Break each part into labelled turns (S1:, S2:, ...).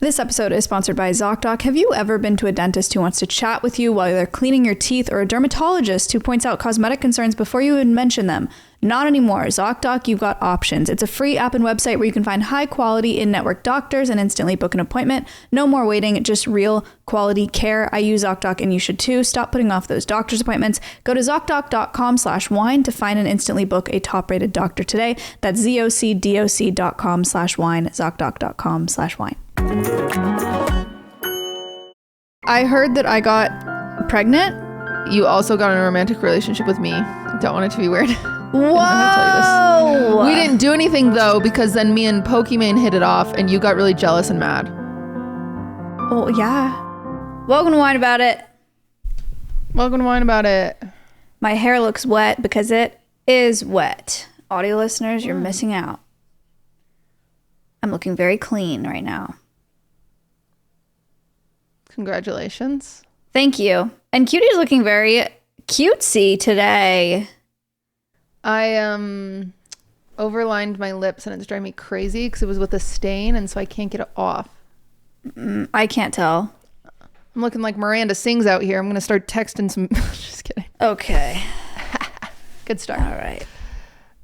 S1: This episode is sponsored by ZocDoc. Have you ever been to a dentist who wants to chat with you while they're cleaning your teeth, or a dermatologist who points out cosmetic concerns before you even mention them? Not anymore. ZocDoc, you've got options. It's a free app and website where you can find high-quality in-network doctors and instantly book an appointment. No more waiting, just real quality care. I use ZocDoc and you should too. Stop putting off those doctor's appointments. Go to ZocDoc.com/wine to find and instantly book a top-rated doctor today. That's ZocDoc.com/wine, ZocDoc.com/wine. I heard that I got pregnant.
S2: You also got in a romantic relationship with me. Don't want it to be weird.
S1: Whoa!
S2: I'm tell you this. We didn't do anything though, because then me and Pokimane hit it off and you got really jealous and mad.
S1: Oh, yeah. Welcome to Wine About It.
S2: Welcome to Wine About It.
S1: My hair looks wet because it is wet. Audio listeners, you're missing out. I'm looking very clean right now.
S2: Congratulations.
S1: Thank you. And Cutie's looking very cutesy today.
S2: I overlined my lips and it's driving me crazy because it was with a stain and so I can't get it off.
S1: I can't tell.
S2: I'm looking like Miranda Sings out here. I'm going to start texting some... Just kidding.
S1: Okay.
S2: Good start.
S1: All right.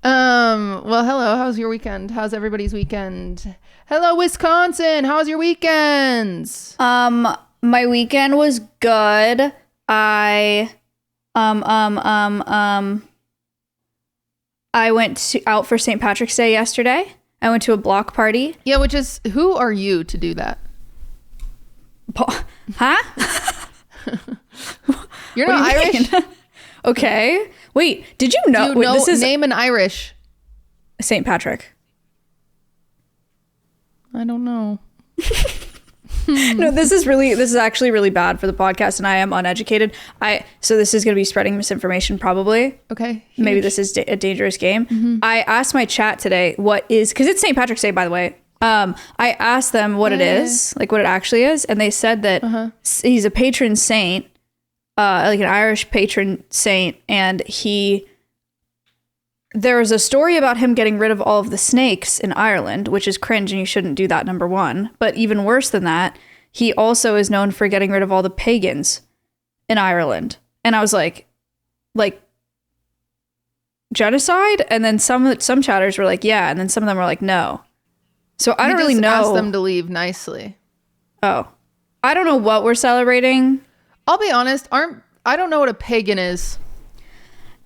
S2: Well, hello. How's your weekend? How's everybody's weekend? Hello, Wisconsin. How's your weekends?
S1: My weekend was good. I went out for St. Patrick's Day yesterday. I went to a block party.
S2: Yeah, which is, who are you to do that?
S1: Huh?
S2: You're not Irish?
S1: Okay. Wait, did you know?
S2: Do you know, name an Irish.
S1: St. Patrick.
S2: I don't know.
S1: No, this is actually really bad for the podcast, and I am uneducated. So this is going to be spreading misinformation probably.
S2: Okay. Huge.
S1: Maybe this is a dangerous game. Mm-hmm. I asked my chat today because it's St. Patrick's Day, by the way. I asked them what it is, like what it actually is, and they said that he's a patron saint, like an Irish patron saint, and there was a story about him getting rid of all of the snakes in Ireland, which is cringe and you shouldn't do that, number one. But even worse than that, he also is known for getting rid of all the pagans in Ireland. And I was like genocide? And then some chatters were like, yeah. And then some of them were like, no. So I don't really know.
S2: Ask them to leave nicely.
S1: Oh. I don't know what we're celebrating.
S2: I'll be honest, I don't know what a pagan is.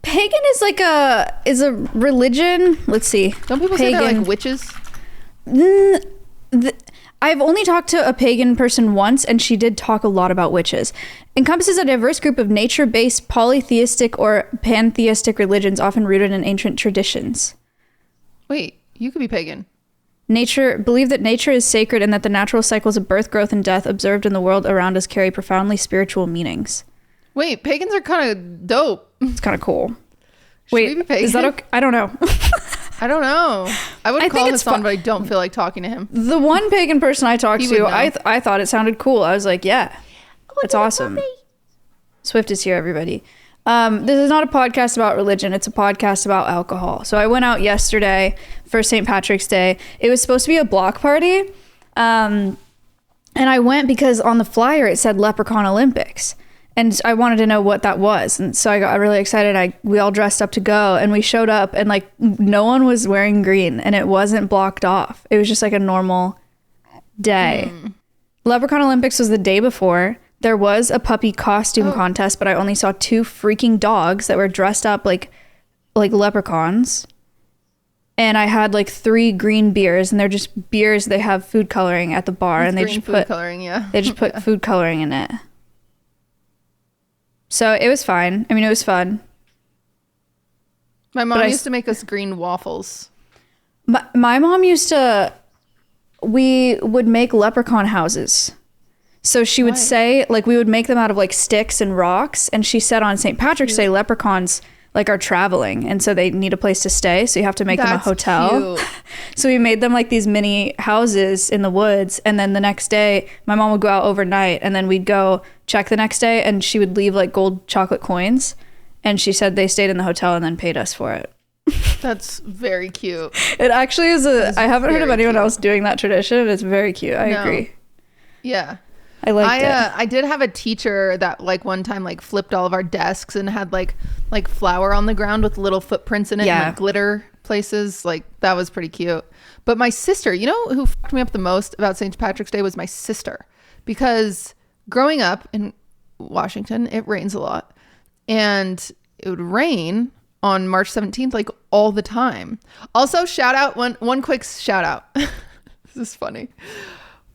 S1: Pagan is a religion. Let's see.
S2: Don't people say they're like witches?
S1: I've only talked to a pagan person once, and she did talk a lot about witches. Encompasses a diverse group of nature-based polytheistic or pantheistic religions, often rooted in ancient traditions.
S2: Wait, you could be pagan.
S1: Believe that nature is sacred and that the natural cycles of birth, growth, and death observed in the world around us carry profoundly spiritual meanings.
S2: Wait, pagans are kind of dope.
S1: It's kind of cool.
S2: Wait,
S1: is that okay? I don't know.
S2: I don't know. I would call Hassan, but I don't feel like talking to him.
S1: The one pagan person I talked to, I thought it sounded cool. I was like, yeah, it's awesome. Swift is here, everybody. This is not a podcast about religion. It's a podcast about alcohol. So I went out yesterday for St. Patrick's Day. It was supposed to be a block party. And I went because on the flyer it said Leprechaun Olympics. And I wanted to know what that was. And so I got really excited. We all dressed up to go, and we showed up, and like no one was wearing green, and it wasn't blocked off. It was just like a normal day. Leprechaun Olympics was the day before. There was a puppy costume contest, but I only saw 2 freaking dogs that were dressed up like leprechauns. And I had like 3 green beers, and they're just beers. They have food coloring at the bar, and they just put
S2: coloring,
S1: They just put food coloring in it. So it was fine. I mean, it was fun.
S2: My mom used to make us green waffles.
S1: My mom we would make leprechaun houses. So she would say, like, we would make them out of like sticks and rocks. And she said on St. Patrick's Day, leprechauns like are traveling, and so they need a place to stay, so you have to make them a hotel. Cute. So we made them like these mini houses in the woods, and then the next day my mom would go out overnight, and then we'd go check the next day, and she would leave like gold chocolate coins, and she said they stayed in the hotel and then paid us for it.
S2: That's very cute.
S1: It actually is I haven't heard of anyone else doing that tradition. It's very cute. I agree.
S2: Yeah.
S1: I liked it.
S2: I did have a teacher that like one time like flipped all of our desks and had like flour on the ground with little footprints in it and like glitter places. Like that was pretty cute. But my sister, you know who fucked me up the most about St. Patrick's Day was my sister, because growing up in Washington, it rains a lot, and it would rain on March 17th like all the time. Also, shout out one quick shout out. This is funny.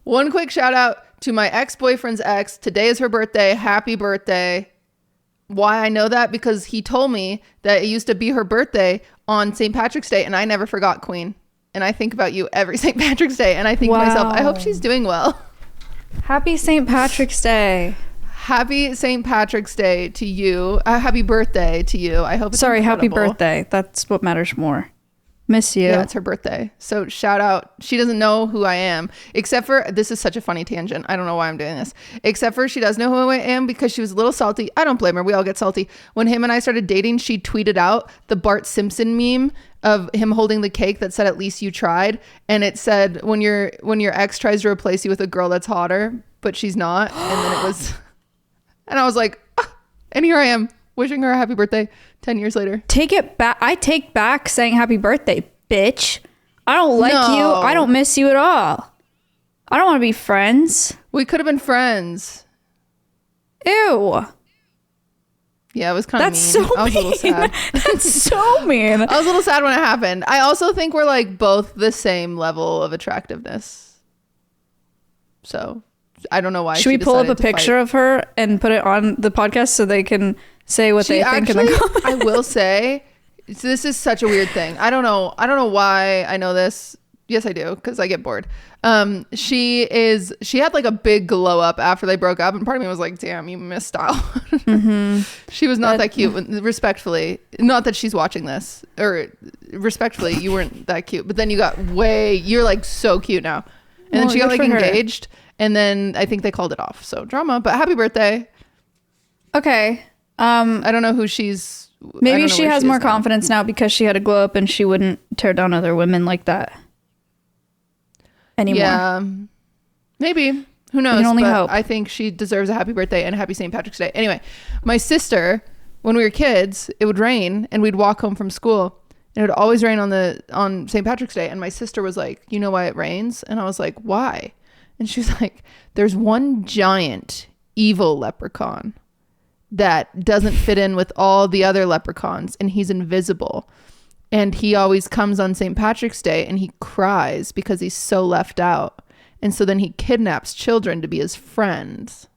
S2: One quick shout out to my ex-boyfriend's ex. Today is her birthday. Happy birthday. Why I know that? Because he told me that it used to be her birthday on St. Patrick's Day, and I never forgot, Queen. And I think about you every St. Patrick's Day, and I think to myself, I hope she's doing well.
S1: Happy St. Patrick's Day.
S2: Happy St. Patrick's Day to you. Happy birthday to you. I hope it's
S1: happy birthday. That's what matters more. Miss you.
S2: Yeah, it's her birthday. So shout out. She doesn't know who I am, except for, this is such a funny tangent. I don't know why I'm doing this. Except for she does know who I am because she was a little salty. I don't blame her. We all get salty. When him and I started dating, she tweeted out the Bart Simpson meme of him holding the cake that said, "At least you tried." And it said, when your ex tries to replace you with a girl that's hotter, but she's not. And then it was, and I was like, and here I am wishing her a happy birthday 10 years later.
S1: Take it back. I take back saying happy birthday, bitch. I don't like you. I don't miss you at all. I don't want to be friends.
S2: We could have been friends.
S1: Ew.
S2: Yeah, it was kind of mean.
S1: That's so mean.
S2: I was a little sad.
S1: That's so mean.
S2: I was a little sad when it happened. I also think we're like both the same level of attractiveness. So I don't know why.
S1: Should we pull up a picture of her and put it on the podcast so they can say what they think in the comments? I
S2: will say, this is such a weird thing. I don't know why I know this. Yes, I do, because I get bored. She had like a big glow up after they broke up, and part of me was like, damn, you missed style. Mm-hmm. She was not that cute. Respectfully, not that she's watching this, or respectfully, you weren't that cute, but then you're like so cute now. And then she got like engaged, and then I think they called it off. So drama, but happy birthday.
S1: Okay.
S2: I don't know who she's.
S1: Maybe she has more confidence now because she had a glow up and she wouldn't tear down other women like that anymore.
S2: Yeah, maybe. Who knows?
S1: We can only hope.
S2: I think she deserves a happy birthday and a happy St. Patrick's Day. Anyway, my sister, when we were kids, it would rain and we'd walk home from school, and it would always rain on St. Patrick's Day. And my sister was like, "You know why it rains?" And I was like, "Why?" And she was like, "There's one giant evil leprechaun that doesn't fit in with all the other leprechauns, and he's invisible. And he always comes on St. Patrick's Day and he cries because he's so left out. And so then he kidnaps children to be his friends.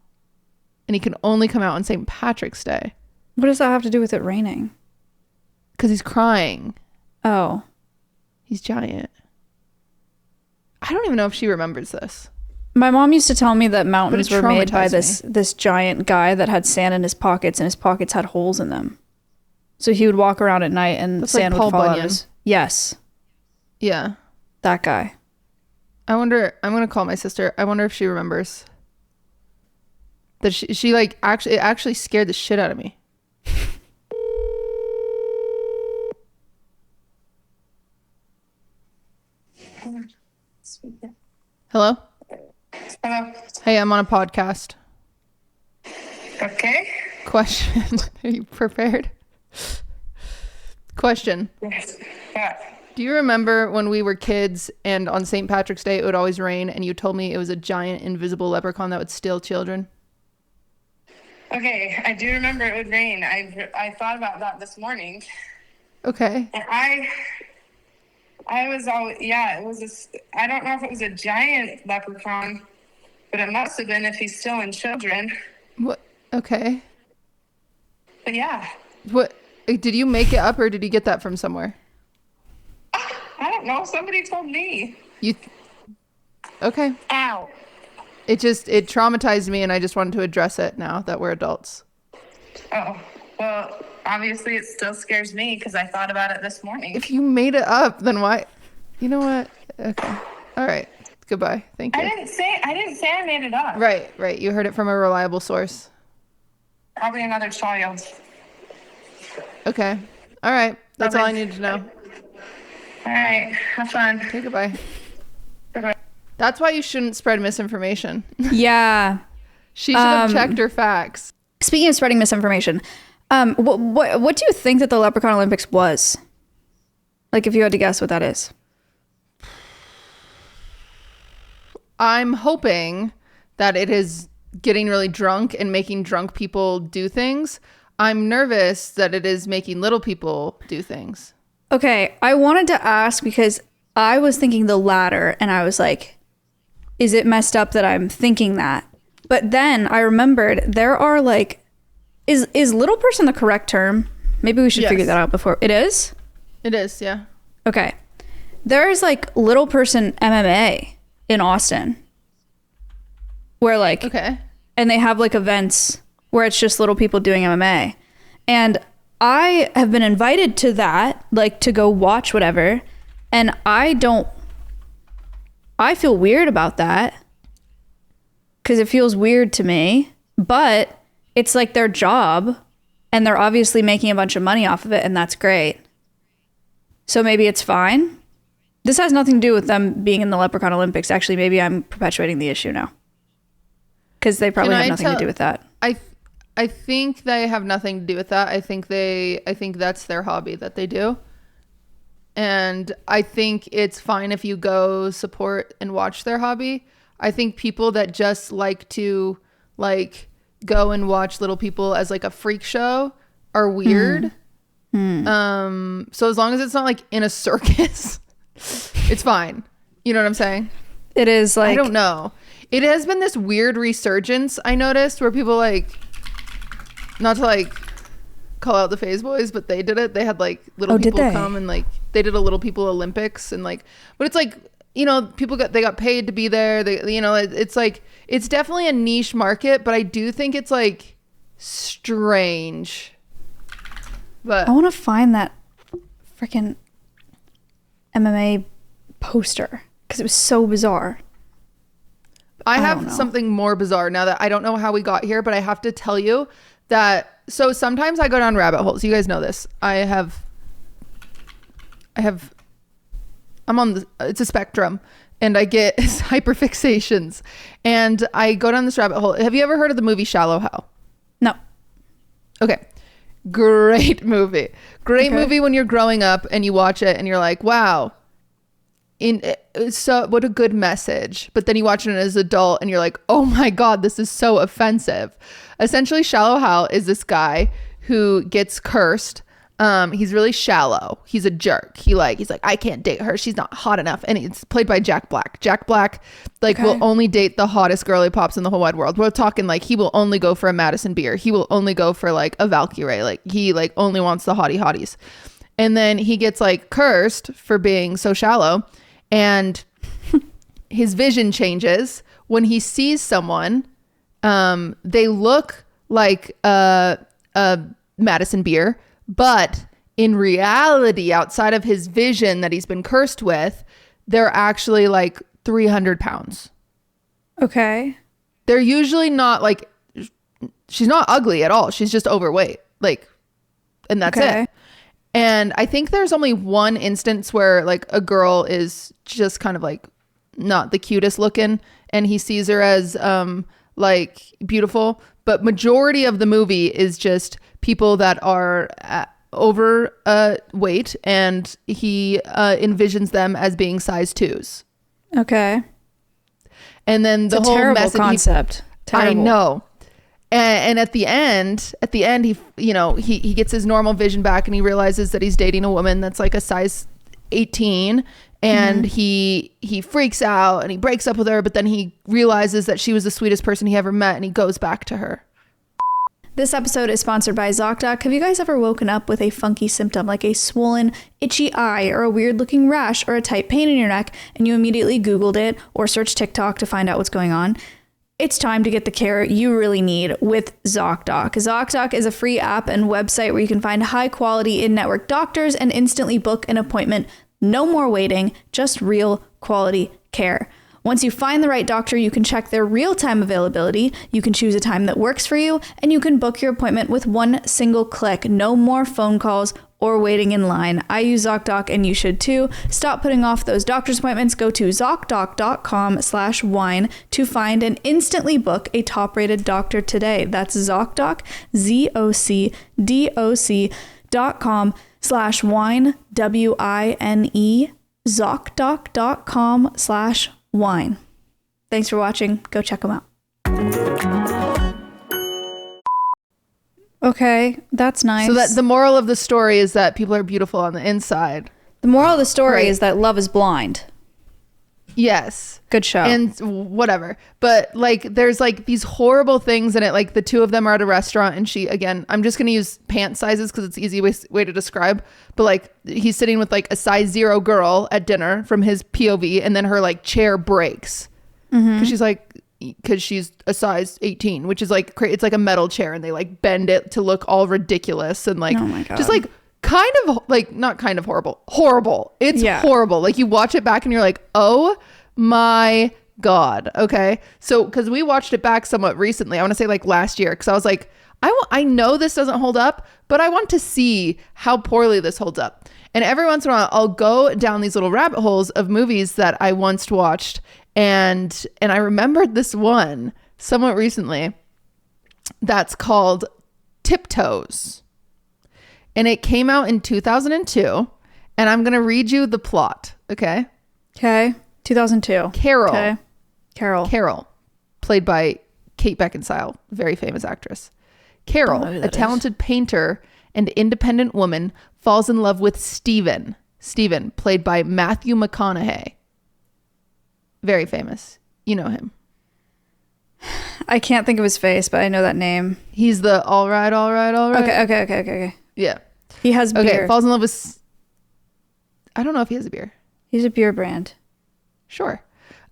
S2: And he can only come out on St. Patrick's Day."
S1: What does that have to do with it raining?
S2: Because he's crying.
S1: Oh.
S2: He's giant. I don't even know if she remembers this.
S1: My mom used to tell me that mountains were made by this giant guy that had sand in his pockets, and his pockets had holes in them. So he would walk around at night and
S2: that's
S1: sand
S2: like
S1: would
S2: Paul
S1: fall
S2: Bunyan.
S1: out of his... Yes.
S2: Yeah.
S1: That guy.
S2: I wonder, I'm going to call my sister. I wonder if she remembers. That she like, it actually scared the shit out of me. Hello?
S3: Hello.
S2: Hey, I'm on a podcast.
S3: Okay.
S2: Question. Are you prepared? Question.
S3: Yes. Yeah.
S2: Do you remember when we were kids and on St. Patrick's Day it would always rain, and you told me it was a giant invisible leprechaun that would steal children?
S3: Okay, I do remember it would rain. I thought about that this morning.
S2: Okay.
S3: And I was all, yeah, it was I don't know if it was a giant leprechaun, but it must have been if he's stealing children.
S2: What? Okay.
S3: But yeah.
S2: What? Did you make it up, or did you get that from somewhere?
S3: I don't know. Somebody told me.
S2: Okay.
S3: Ow.
S2: It traumatized me, and I just wanted to address it now that we're adults.
S3: Oh, well, obviously it still scares me because I thought about it this morning.
S2: If you made it up, then why? You know what? Okay. All right. Goodbye. Thank you.
S3: I didn't say I made it up.
S2: Right. You heard it from a reliable source.
S3: Probably another child.
S2: Okay. All right. That's all I needed to know.
S3: All right. Have fun.
S2: Okay, goodbye.
S3: Bye-bye.
S2: That's why you shouldn't spread misinformation.
S1: Yeah.
S2: She should have checked her facts.
S1: Speaking of spreading misinformation, what do you think that the Leprechaun Olympics was? Like, if you had to guess what that is.
S2: I'm hoping that it is getting really drunk and making drunk people do things. I'm nervous that it is making little people do things.
S1: Okay, I wanted to ask because I was thinking the latter, and I was like, is it messed up that I'm thinking that? But then I remembered there are like, is little person the correct term? Maybe we should figure that out before. It is?
S2: It is, yeah.
S1: Okay. There's like little person MMA in Austin. Where like,
S2: okay.
S1: And they have like events where it's just little people doing MMA. And I have been invited to that, like to go watch whatever. And I feel weird about that. Because it feels weird to me. But it's like their job. And they're obviously making a bunch of money off of it. And that's great. So maybe it's fine. This has nothing to do with them being in the Leprechaun Olympics. Actually, maybe I'm perpetuating the issue now. Because they probably have nothing to do with that.
S2: I think they have nothing to do with that. I think that's their hobby that they do. And I think it's fine if you go support and watch their hobby. I think people that just like to like go and watch little people as like a freak show are weird. So as long as it's not like in a circus, it's fine. You know what I'm saying?
S1: It is like,
S2: I don't know. It has been this weird resurgence, I noticed, where people like, not to like call out the Phase Boys, but they did it. They had like little people come and like they did a Little People Olympics and like, but it's like, you know, they got paid to be there. They, you know, it's like, it's definitely a niche market, but I do think it's like strange. But
S1: I want to find that freaking MMA poster because it was so bizarre.
S2: I have something more bizarre now that I don't know how we got here, but I have to tell you that. So sometimes I go down rabbit holes. You guys know this. I'm on it's a spectrum and I get hyperfixations and I go down this rabbit hole. Have you ever heard of the movie Shallow Hal?
S1: No.
S2: Okay. Great movie. Great movie when you're growing up and you watch it and you're like, wow. So what a good message. But then you watch it as an adult and you're like, oh my God, this is so offensive. Essentially, Shallow Hal is this guy who gets cursed. He's really shallow. He's a jerk. He's like, I can't date her. She's not hot enough. And it's played by Jack Black. Jack Black will only date the hottest girly pops in the whole wide world. We're talking like he will only go for a Madison Beer. He will only go for like a Valkyrie. Like he like only wants the hotties. And then he gets like cursed for being so shallow. And his vision changes when he sees someone. They look like a Madison Beer, but in reality, outside of his vision that he's been cursed with, they're actually like 300 pounds.
S1: Okay.
S2: They're usually not like, she's not ugly at all. She's just overweight. Like, and that's it. And I think there's only one instance where like a girl is just kind of like not the cutest looking and he sees her as like beautiful, but majority of the movie is just people that are overweight and he envisions them as being size 2s. Okay. And then the whole message,
S1: concept.
S2: I know. And at the end, he, you know, he gets his normal vision back and he realizes that he's dating a woman that's like a size 18 and he freaks out and he breaks up with her, but then he realizes that she was the sweetest person he ever met and he goes back to her.
S1: This episode is sponsored by ZocDoc. Have you guys ever woken up with a funky symptom like a swollen, itchy eye or a weird looking rash or a tight pain in your neck and you immediately Googled it or searched TikTok to find out what's going on? It's time to get the care you really need with ZocDoc. ZocDoc is a free app and website where you can find high-quality in-network doctors and instantly book an appointment. No more waiting, just real quality care. Once you find the right doctor, you can check their real-time availability, you can choose a time that works for you, and you can book your appointment with one single click. No more phone calls or waiting in line. I use ZocDoc and you should too. Stop putting off those doctor's appointments. Go to ZocDoc.com/wine to find and instantly book a top-rated doctor today. That's ZocDoc, ZocDoc.com/wine, WINE, ZocDoc.com/wine. Thanks for watching. Go check them out. Okay, that's nice.
S2: So that the moral of the story is that people are beautiful on the inside.
S1: The moral of the story is that love is blind.
S2: Yes.
S1: Good show.
S2: And whatever. But like there's like these horrible things in it. Like the two of them are at a restaurant and she, again, I'm just going to use pant sizes because it's the easy way to describe. But like he's sitting with like a size 0 girl at dinner from his POV and then her like chair breaks. Because she's a size 18, which is like it's like a metal chair and they like bend it to look all ridiculous and like, oh my God. Just like kind of like not kind of horrible. It's horrible. Like you watch it back and you're like, oh my God. Okay. So because we watched it back somewhat recently, I want to say like last year, because I was like, I know this doesn't hold up, but I want to see how poorly this holds up. And every once in a while I'll go down these little rabbit holes of movies that I once watched. And I remembered this one somewhat recently that's called Tiptoes. And it came out in 2002. And I'm going to read you the plot. Okay.
S1: 2002.
S2: Carol.
S1: Okay.
S2: Carol, played by Kate Beckinsale, very famous actress. Carol, a talented painter and independent woman, falls in love with Steven, played by Matthew McConaughey. Very famous. You know him.
S1: I can't think of his face, but I know that name.
S2: He's the all right.
S1: Okay.
S2: Yeah.
S1: He has beer.
S2: Okay, falls in love with... I don't know if he has a beer.
S1: He's a beer brand.
S2: Sure.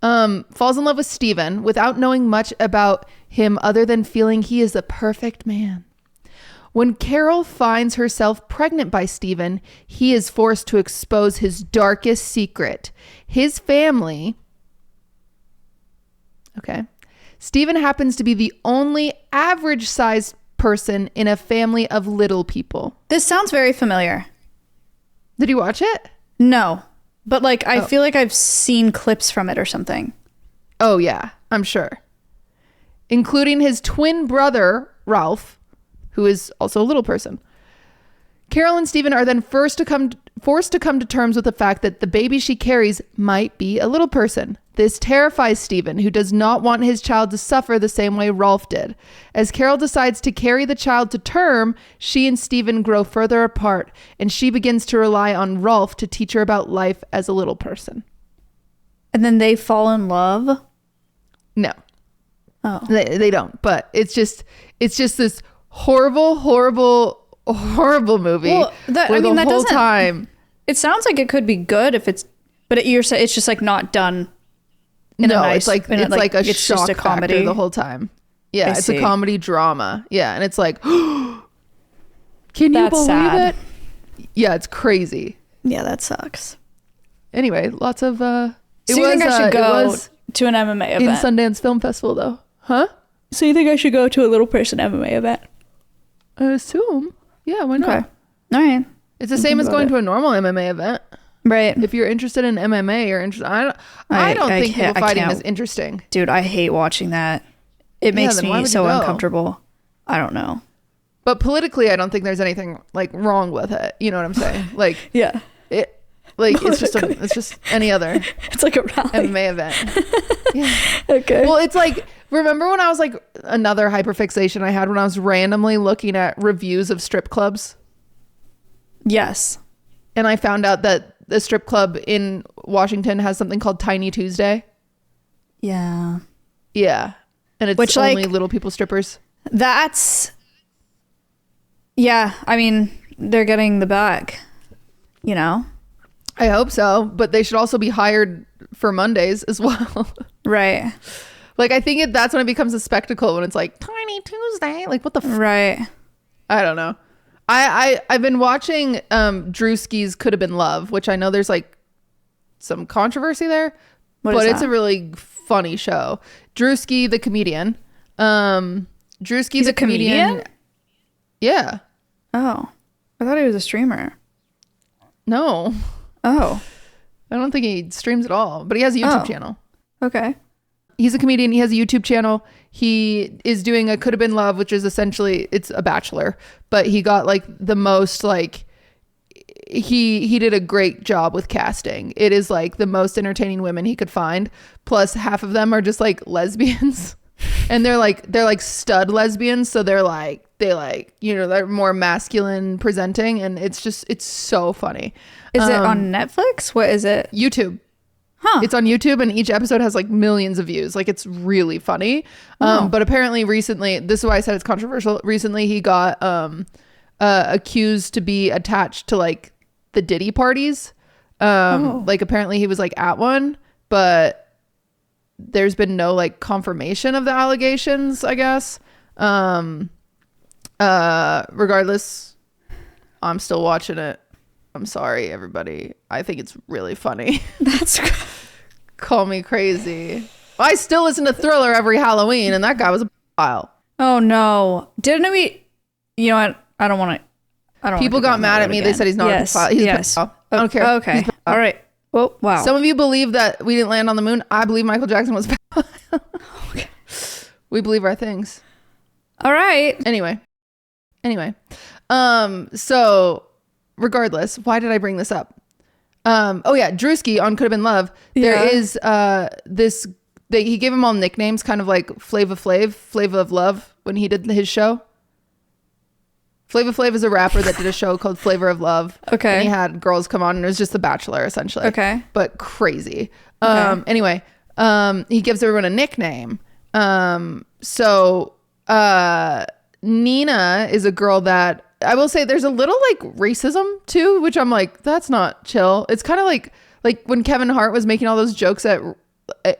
S2: Falls in love with Steven without knowing much about him other than feeling he is the perfect man. When Carol finds herself pregnant by Steven, he is forced to expose his darkest secret. His family... Okay. Steven happens to be the only average sized person in a family of little people.
S1: This sounds very familiar.
S2: Did you watch it?
S1: No. But like, I feel like I've seen clips from it or something.
S2: Oh yeah, I'm sure. Including his twin brother, Ralph, who is also a little person. Carol and Steven are then forced to come to terms with the fact that the baby she carries might be a little person. This terrifies Steven, who does not want his child to suffer the same way Ralph did. As Carol decides to carry the child to term, she and Steven grow further apart, and she begins to rely on Ralph to teach her about life as a little person.
S1: And then they fall in love?
S2: No.
S1: Oh.
S2: They don't, but it's just this horrible movie. Well,
S1: that whole time it sounds like it could be good if it's, but it's just like not done in a nice,
S2: it's like a shock
S1: just a comedy
S2: factor the whole time. Yeah, it's a comedy drama. Yeah, and it's like, can you believe it? Yeah, it's crazy.
S1: Yeah, that sucks.
S2: Anyway, lots of
S1: so you think I should go to an MMA event
S2: in Sundance Film Festival though? Huh?
S1: So you think I should go to a little person MMA event?
S2: I assume. Yeah, why not?
S1: Okay. All right.
S2: It's the same as going to a normal MMA event.
S1: Right.
S2: If you're interested in MMA, you're interested. I don't think people fighting is interesting.
S1: Dude, I hate watching that. It makes me so uncomfortable. I don't know.
S2: But politically, I don't think there's anything like wrong with it. You know what I'm saying? Like,
S1: yeah.
S2: It's just any other.
S1: It's like a rally.
S2: MMA event. Yeah.
S1: Okay.
S2: Well, it's like, remember when I was like, another hyperfixation I had when I was randomly looking at reviews of strip clubs?
S1: Yes.
S2: And I found out that the strip club in Washington has something called Tiny Tuesday.
S1: Yeah.
S2: Yeah. And it's only little people strippers.
S1: That's... Yeah. I mean, they're getting the bag, you know?
S2: I hope so. But they should also be hired for Mondays as well.
S1: Right.
S2: Like, I think that's when it becomes a spectacle, when it's like, Tiny Tuesday. Like, what the
S1: Right.
S2: I don't know. I've been watching Drewski's Could Have Been Love, which I know there's like some controversy there. But it's a really funny show. Drewski, the comedian. Drewski,
S1: He's
S2: the
S1: a comedian?
S2: Yeah.
S1: Oh. I thought he was a streamer.
S2: No.
S1: Oh.
S2: I don't think he streams at all, but he has a YouTube channel.
S1: Okay.
S2: He's a comedian. He has a YouTube channel. He is doing a Could Have Been Love, which is essentially, it's a Bachelor, but he got like the most like, he did a great job with casting. It is like the most entertaining women he could find. Plus half of them are just like lesbians and they're like stud lesbians. So they're more masculine presenting, and it's so funny.
S1: Is it on Netflix? What is it?
S2: YouTube.
S1: Huh.
S2: It's on YouTube, and each episode has like millions of views. Like, it's really funny. But apparently recently, this is why I said it's controversial. Recently he got accused to be attached to like the Diddy parties. Like apparently he was like at one, but there's been no like confirmation of the allegations, I guess. Regardless, I'm still watching it. I'm sorry, everybody. I think it's really funny.
S1: That's
S2: Call me crazy. I still listen to Thriller every Halloween, and that guy was a pile.
S1: Oh no. Didn't we? You know what? I don't want to.
S2: People got mad at me. They said he's not a pedophile. He's a pedophile. I don't care.
S1: Okay. All right. Well, wow.
S2: Some of you believe that we didn't land on the moon. I believe Michael Jackson was a pedophile. Okay. We believe our things.
S1: All right.
S2: Anyway. So regardless, why did I bring this up? Drewski on Could Have Been Love. There is he gave them all nicknames, kind of like Flava of Love when he did his show. Flava Flav is a rapper that did a show called Flavor of Love. Okay. And he had girls come on, and it was just The Bachelor essentially. Okay. But crazy. Okay. Anyway, he gives everyone a nickname. So Nina is a girl that I will say there's a little like racism too, which I'm like, that's not chill. It's kind of like when Kevin Hart was making all those jokes at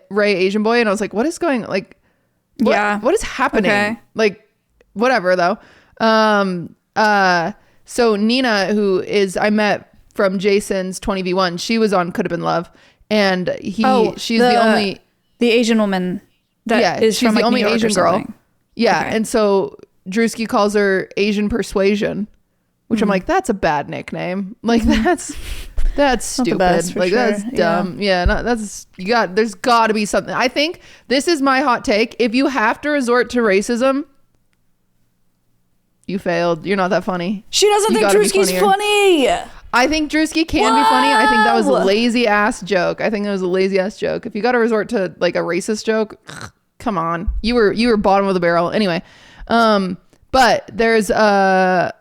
S2: Ray Asian Boy, and I was like, what is going, like, what is happening? Okay. Like, whatever though. So Nina, who is, I met from Jason's 20v1, she was on Could Have Been Love, and she's the
S1: Asian woman that is
S2: she's
S1: from
S2: the
S1: like
S2: only
S1: New York
S2: Asian girl. Yeah. Okay. And so Drewski calls her Asian Persuasion, which I'm like, that's a bad nickname. Like that's stupid. Like sure. That's dumb. Yeah. There's gotta be something. I think this is my hot take. If you have to resort to racism, you failed. You're not that funny.
S1: She doesn't think Drewski's funny.
S2: I think Drewski can be funny. I think that was a lazy ass joke. If you got to resort to like a racist joke, come on. You were bottom of the barrel. Anyway, but there's a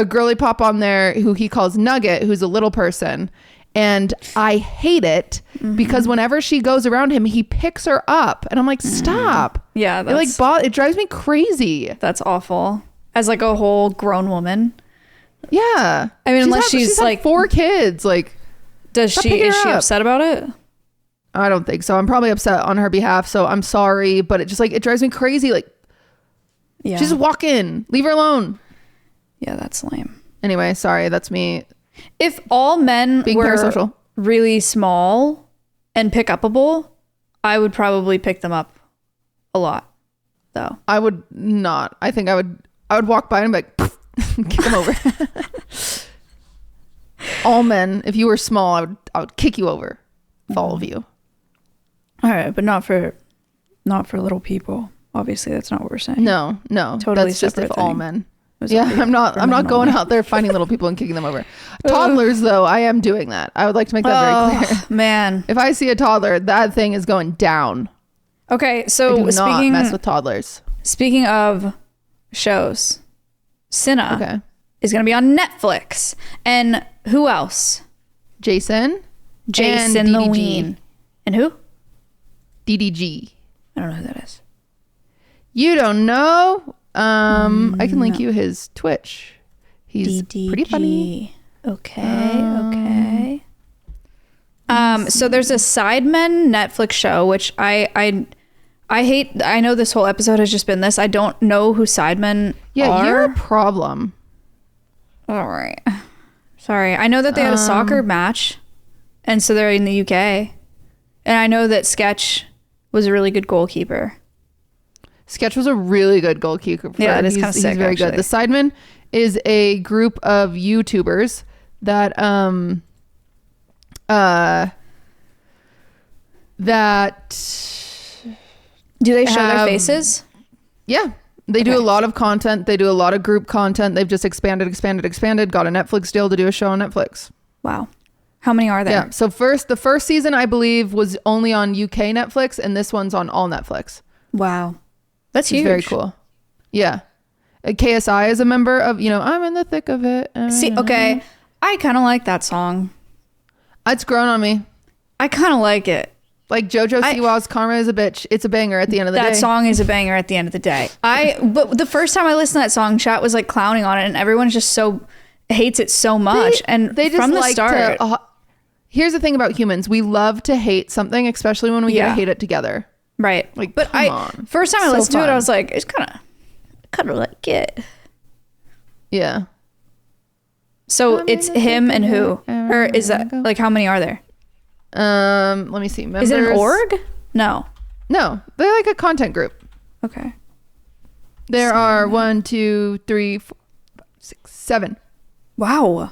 S2: girly pop on there who he calls Nugget, who's a little person. And I hate it because whenever she goes around him, he picks her up. And I'm like, stop.
S1: Yeah.
S2: It drives me crazy.
S1: That's awful. As like a whole grown woman.
S2: Yeah.
S1: I mean, unless she's like
S2: 4 kids, like,
S1: is she upset about it?
S2: I don't think so. I'm probably upset on her behalf, so I'm sorry, but it drives me crazy. Like, just walk in, leave her alone.
S1: Yeah, that's lame.
S2: Anyway, sorry, that's me.
S1: If all men
S2: being
S1: were
S2: parasocial,
S1: really small and pick upable, I would probably pick them up a lot, though.
S2: I would not. I think I would walk by and be like, kick them over. All men, if you were small, I would kick you over. All of you.
S1: All right, but not for little people. Obviously, that's not what we're saying.
S2: No,
S1: totally
S2: that's just if
S1: thing.
S2: all men. Yeah, I'm not going out there finding little people and kicking them over. Toddlers, though, I am doing that. I would like to make that very clear.
S1: Man,
S2: if I see a toddler, that thing is going down.
S1: Okay, so
S2: I do not mess with toddlers.
S1: Speaking of shows, Cinna is going to be on Netflix, and who else?
S2: Jason
S1: Lewin. And who?
S2: DDG.
S1: I don't know who that is.
S2: You don't know? I can link you his Twitch. He's DDG. Pretty funny.
S1: Okay. So there's a Sidemen Netflix show, which I hate. I know this whole episode has just been this. I don't know who Sidemen are.
S2: You're a problem.
S1: All right. Sorry. I know that they had a soccer match, and so they're in the UK. And I know that Sketch was a really good goalkeeper.
S2: Sketch was a really good goalkeeper.
S1: Yeah, it is kind of sick.
S2: He's very good. The Sidemen is a group of YouTubers that
S1: do they show their faces?
S2: Yeah. They do a lot of content. They do a lot of group content. They've just expanded. Got a Netflix deal to do a show on Netflix.
S1: Wow. How many are there?
S2: Yeah. So the first season, I believe, was only on UK Netflix, and this one's on all Netflix.
S1: Wow. That's huge.
S2: Very cool. Yeah. KSI is a member of, I'm in the thick of it.
S1: See, okay. I kind of like that song.
S2: It's grown on me.
S1: I kind of like it.
S2: Like JoJo Siwa's Karma is a Bitch. It's a banger at the end of the day.
S1: That song is a banger at the end of the day. But the first time I listened to that song, chat was like clowning on it, and everyone just hates it so much. They just from the start.
S2: Here's the thing about humans: we love to hate something, especially when we get to hate it together.
S1: Right.
S2: Like,
S1: but first time I listened to it, I was like, it's kind of like it.
S2: Yeah.
S1: So it's him and who, or is that like how many are there?
S2: Let me see. Members.
S1: Is it an org? No,
S2: they're like a content group.
S1: Okay.
S2: There are 1, 2, 3, 4, 5, 6, 7.
S1: Wow.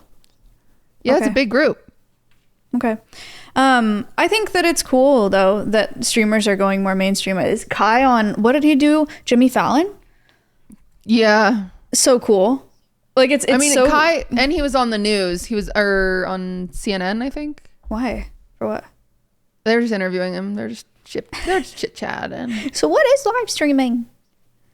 S2: Yeah, it's a big group.
S1: Okay. I think that it's cool though that streamers are going more mainstream. Is Kai on, what did he do? Jimmy Fallon?
S2: Yeah.
S1: So cool. Like it's so
S2: Kai, and he was on the news. He was on CNN, I think.
S1: Why? For what?
S2: They're just interviewing him. They're just chit-chatting.
S1: So what is live streaming?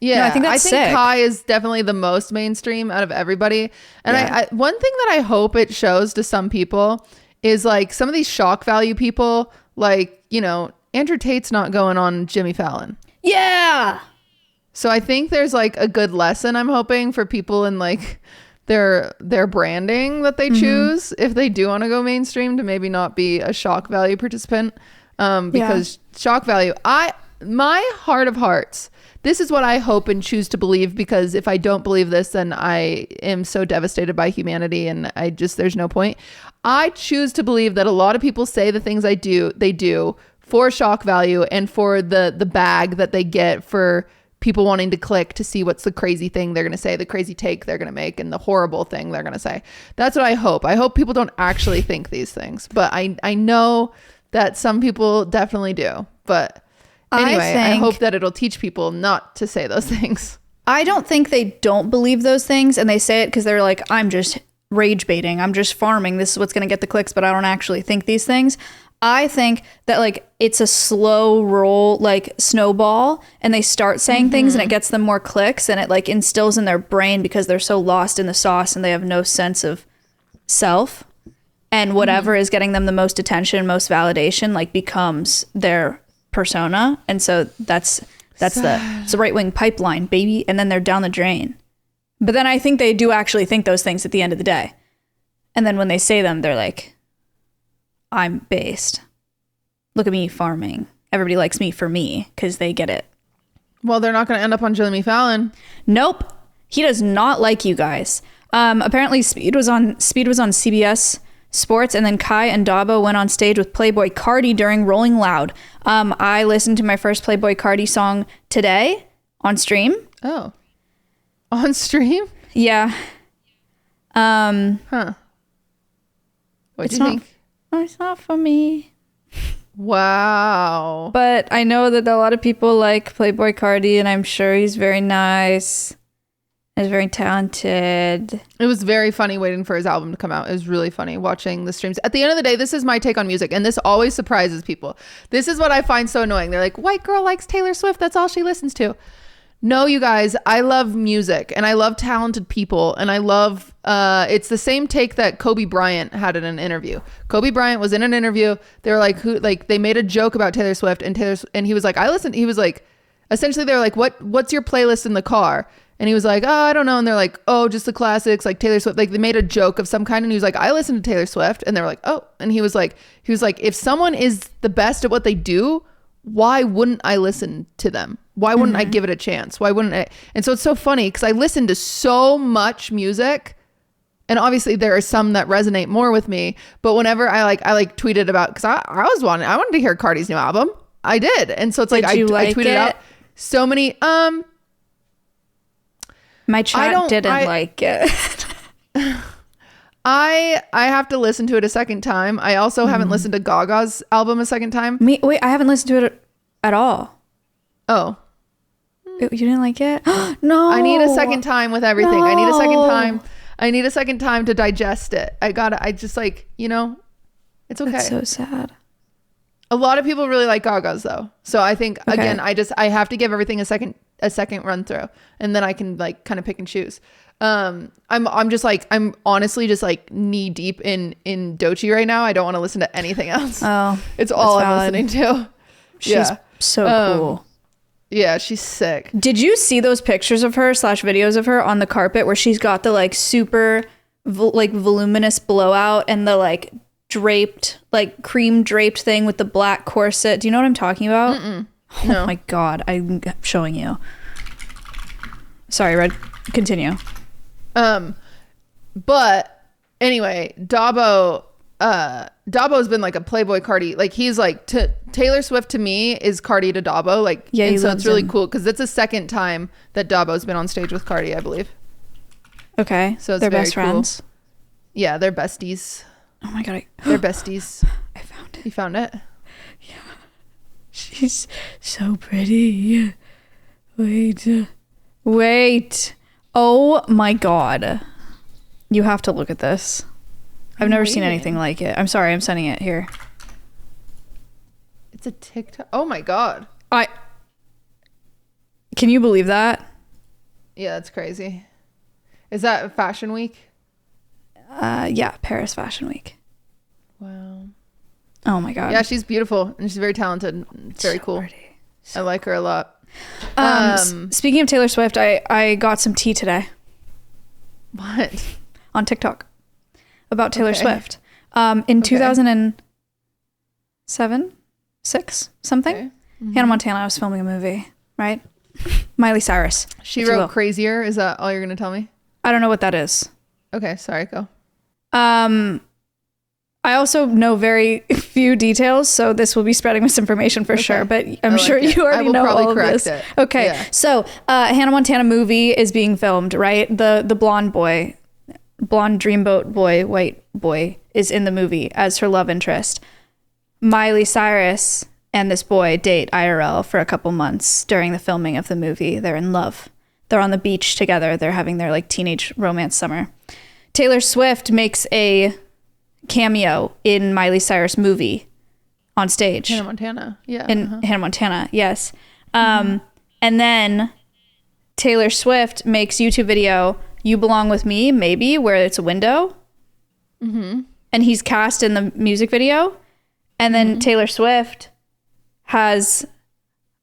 S2: Yeah,
S1: no, I think sick.
S2: Kai is definitely the most mainstream out of everybody. And I one thing that I hope it shows to some people is like some of these shock value people, like, Andrew Tate's not going on Jimmy Fallon.
S1: Yeah.
S2: So I think there's like a good lesson, I'm hoping, for people in like their branding that they choose if they do want to go mainstream, to maybe not be a shock value participant. Because shock value, my heart of hearts, this is what I hope and choose to believe, because if I don't believe this, then I am so devastated by humanity, and there's no point. I choose to believe that a lot of people say the things they do for shock value and for the bag that they get for people wanting to click to see what's the crazy thing they're going to say, the crazy take they're going to make, and the horrible thing they're going to say. That's what I hope. I hope people don't actually think these things, but I know that some people definitely do. But anyway, I hope that it'll teach people not to say those things.
S1: I don't think they don't believe those things, and they say it because they're like, I'm just rage baiting. I'm just farming. This is what's going to get the clicks, but I don't actually think these things. I think that like it's a slow roll, like snowball, and they start saying things and it gets them more clicks, and it like instills in their brain because they're so lost in the sauce and they have no sense of self, and whatever is getting them the most attention, most validation, like becomes their persona. And so that's the right wing pipeline, baby. And then they're down the drain. But then I think they do actually think those things at the end of the day. And then when they say them, they're like, I'm based. Look at me farming. Everybody likes me for me because they get it.
S2: Well, they're not going to end up on Jimmy Fallon.
S1: Nope. He does not like you guys. Apparently Speed was on CBS Sports, and then Kai and Dabo went on stage with Playboi Carti during Rolling Loud. I listened to my first Playboi Carti song today on stream.
S2: Oh. On stream?
S1: Yeah.
S2: What do you think?
S1: It's not for me.
S2: Wow.
S1: But I know that a lot of people like Playboi Carti, and I'm sure he's very nice. He's very talented.
S2: It was very funny waiting for his album to come out. It was really funny watching the streams. At the end of the day, this is my take on music, and this always surprises people. This is what I find so annoying. They're like, white girl likes Taylor Swift. That's all she listens to. No, you guys, I love music, and I love talented people, and I love, it's the same take that Kobe Bryant had in an interview. Kobe Bryant was in an interview. They were like, they made a joke about Taylor Swift, and he was like, essentially they were like, what's your playlist in the car? And he was like, oh, I don't know. And they're like, oh, just the classics, like Taylor Swift. Like they made a joke of some kind, and he was like, I listen to Taylor Swift. And they were like, oh. And he was like, if someone is the best at what they do, why wouldn't I listen to them? Why wouldn't I give it a chance? Why wouldn't I? And so it's so funny because I listen to so much music, and obviously there are some that resonate more with me. But whenever I tweeted about, because I wanted to hear Cardi's new album. I did. And so it's like I tweeted out so many. My
S1: chat didn't like it.
S2: I have to listen to it a second time. I also haven't listened to Gaga's album a second time.
S1: Wait, I haven't listened to it at all.
S2: Oh.
S1: You didn't like it? No.
S2: I need a second time with everything. No. I need a second time to digest it. It's okay.
S1: That's so sad.
S2: A lot of people really like Gaga's though. So I think again, I have to give everything a second run through, and then I can like kind of pick and choose. I'm honestly just like knee deep in Doechii right now. I don't want to listen to anything else.
S1: Oh,
S2: it's all I'm listening to.
S1: She's so cool.
S2: Yeah, she's sick.
S1: Did you see those pictures of her / videos of her on the carpet where she's got the like super voluminous blowout and the like draped, like cream draped thing with the black corset? Do you know what I'm talking about?
S2: No.
S1: Oh my God, I'm showing you. Sorry, Red. Continue.
S2: But anyway, Dabo's been like a Playboy Cardi. Like he's like Taylor Swift to me is Cardi to Dabo. Like, yeah, and so it's really cool because it's the second time that Dabo's been on stage with Cardi, I believe.
S1: Okay,
S2: so it's
S1: they're best friends.
S2: Yeah, they're besties.
S1: Oh my God,
S2: they're besties.
S1: I found it.
S2: You found it?
S1: Yeah, she's so pretty. Wait. Oh my God, you have to look at this. I've never seen anything like it. I'm sorry, I'm sending it here.
S2: It's a TikTok. Oh my God.
S1: Can you believe that?
S2: Yeah, that's crazy. Is that Fashion Week?
S1: Yeah, Paris Fashion Week.
S2: Wow.
S1: Oh my God.
S2: Yeah, she's beautiful and she's very talented. Very cool. Pretty. I like her a lot.
S1: Speaking of Taylor Swift, I got some tea today.
S2: What?
S1: On TikTok. About Taylor Swift. In 2007, 6, something. Okay. Mm-hmm. Hannah Montana, I was filming a movie, right? Miley Cyrus.
S2: She wrote Crazier. Is that all you're going to tell me?
S1: I don't know what that is.
S2: Okay, sorry, go.
S1: I also know very few details, so this will be spreading misprinformation for sure, but I'm sure you already know all of this. It. Okay, yeah. So Hannah Montana movie is being filmed, right? The blonde dreamboat boy, white boy is in the movie as her love interest. Miley Cyrus and this boy date IRL for a couple months during the filming of the movie. They're in love. They're on the beach together. They're having their like teenage romance summer. Taylor Swift makes a cameo in Miley Cyrus movie on stage.
S2: Hannah Montana. Yeah.
S1: In Hannah Montana. Yes. And then Taylor Swift makes YouTube video, You Belong With Me, maybe, where it's a window. Mm-hmm. And he's cast in the music video. And then Taylor Swift has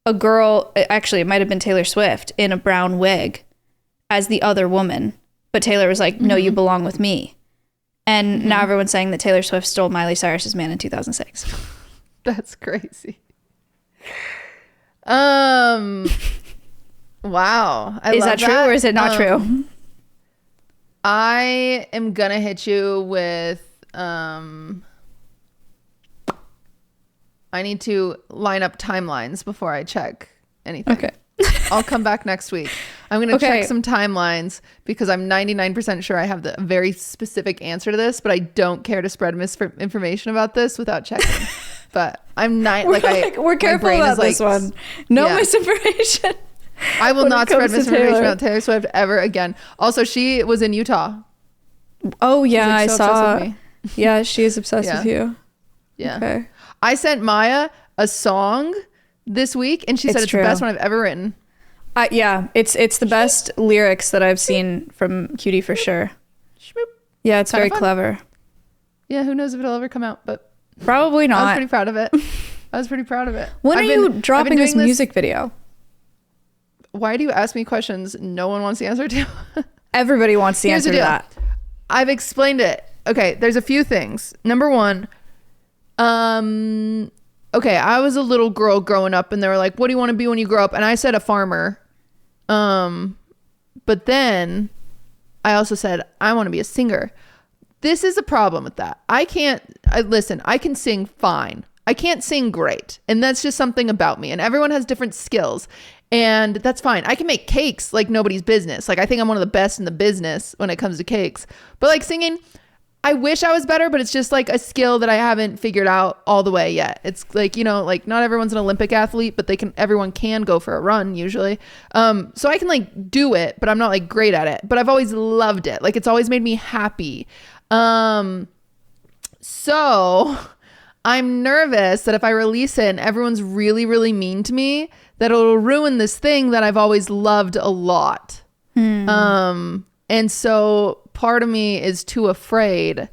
S1: a girl, actually it might have been Taylor Swift in a brown wig as the other woman. But Taylor was like, no, you belong with me. And now everyone's saying that Taylor Swift stole Miley Cyrus's man in 2006.
S2: That's crazy. Wow.
S1: Is that true or is it not true?
S2: I am gonna hit you with I need to line up timelines before I check anything. Okay. I'll come back next week. I'm going to check some timelines because I'm 99% sure I have the very specific answer to this, but I don't care to spread misinformation about this without checking. But I'm not
S1: we're careful about this one. No misinformation.
S2: I will not spread misinformation about Taylor Swift ever again. Also, she was in Utah.
S1: Oh yeah, I saw. Yeah, she is obsessed with you.
S2: Yeah. Okay. I sent Maya a song this week and she said it's the best one I've ever written.
S1: Yeah, it's the best lyrics that I've seen from QT for sure. Yeah, it's very clever.
S2: Yeah, who knows if it'll ever come out, but
S1: probably not.
S2: I was pretty proud of it.
S1: When are you dropping this music video?
S2: Why do you ask me questions no one wants the answer to?
S1: Everybody wants the answer to that.
S2: I've explained it. Okay, there's a few things. Number one, okay, I was a little girl growing up and they were like, what do you want to be when you grow up? And I said a farmer. But then I also said, I want to be a singer. This is a problem with that. I can sing fine. I can't sing great. And that's just something about me. And everyone has different skills. And that's fine. I can make cakes like nobody's business. Like I think I'm one of the best in the business when it comes to cakes. But like singing, I wish I was better, but it's just like a skill that I haven't figured out all the way yet. It's like, you know, like not everyone's an Olympic athlete, but everyone can go for a run usually. So I can like do it, but I'm not like great at it, but I've always loved it. Like it's always made me happy. So I'm nervous that if I release it and everyone's really, really mean to me, that it'll ruin this thing that I've always loved a lot. And so part of me is too afraid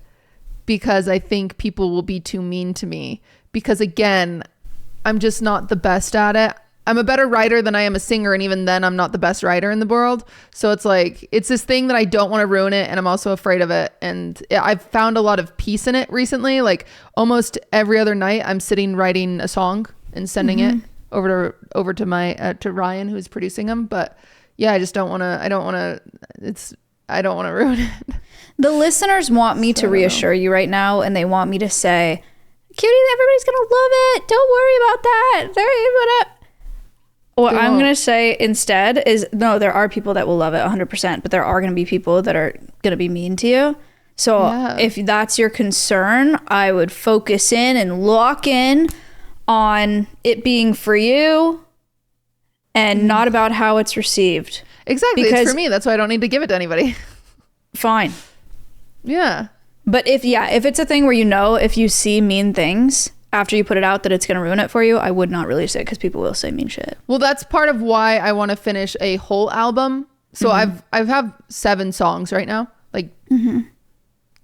S2: because I think people will be too mean to me because again, I'm just not the best at it. I'm a better writer than I am a singer. And even then I'm not the best writer in the world. So it's like, it's this thing that I don't want to ruin it. And I'm also afraid of it. And I've found a lot of peace in it recently. Like almost every other night I'm sitting writing a song and sending it over to my, to Ryan, who's producing them. But yeah, I just don't want to, I don't want to ruin it.
S1: The listeners want me to reassure you right now, and they want me to say, Cutie, everybody's going to love it. Don't worry about that. What I'm going to say instead is, no, there are people that will love it 100%, but there are going to be people that are going to be mean to you. So if that's your concern, I would focus in and lock in on it being for you and not about how it's received.
S2: Exactly.
S1: Because
S2: it's for me. That's why I don't need to give it to anybody.
S1: Fine.
S2: Yeah.
S1: But if it's a thing where, you know, if you see mean things after you put it out that it's going to ruin it for you, I would not release it because people will say mean shit.
S2: Well, that's part of why I want to finish a whole album. So I have 7 songs right now. Like,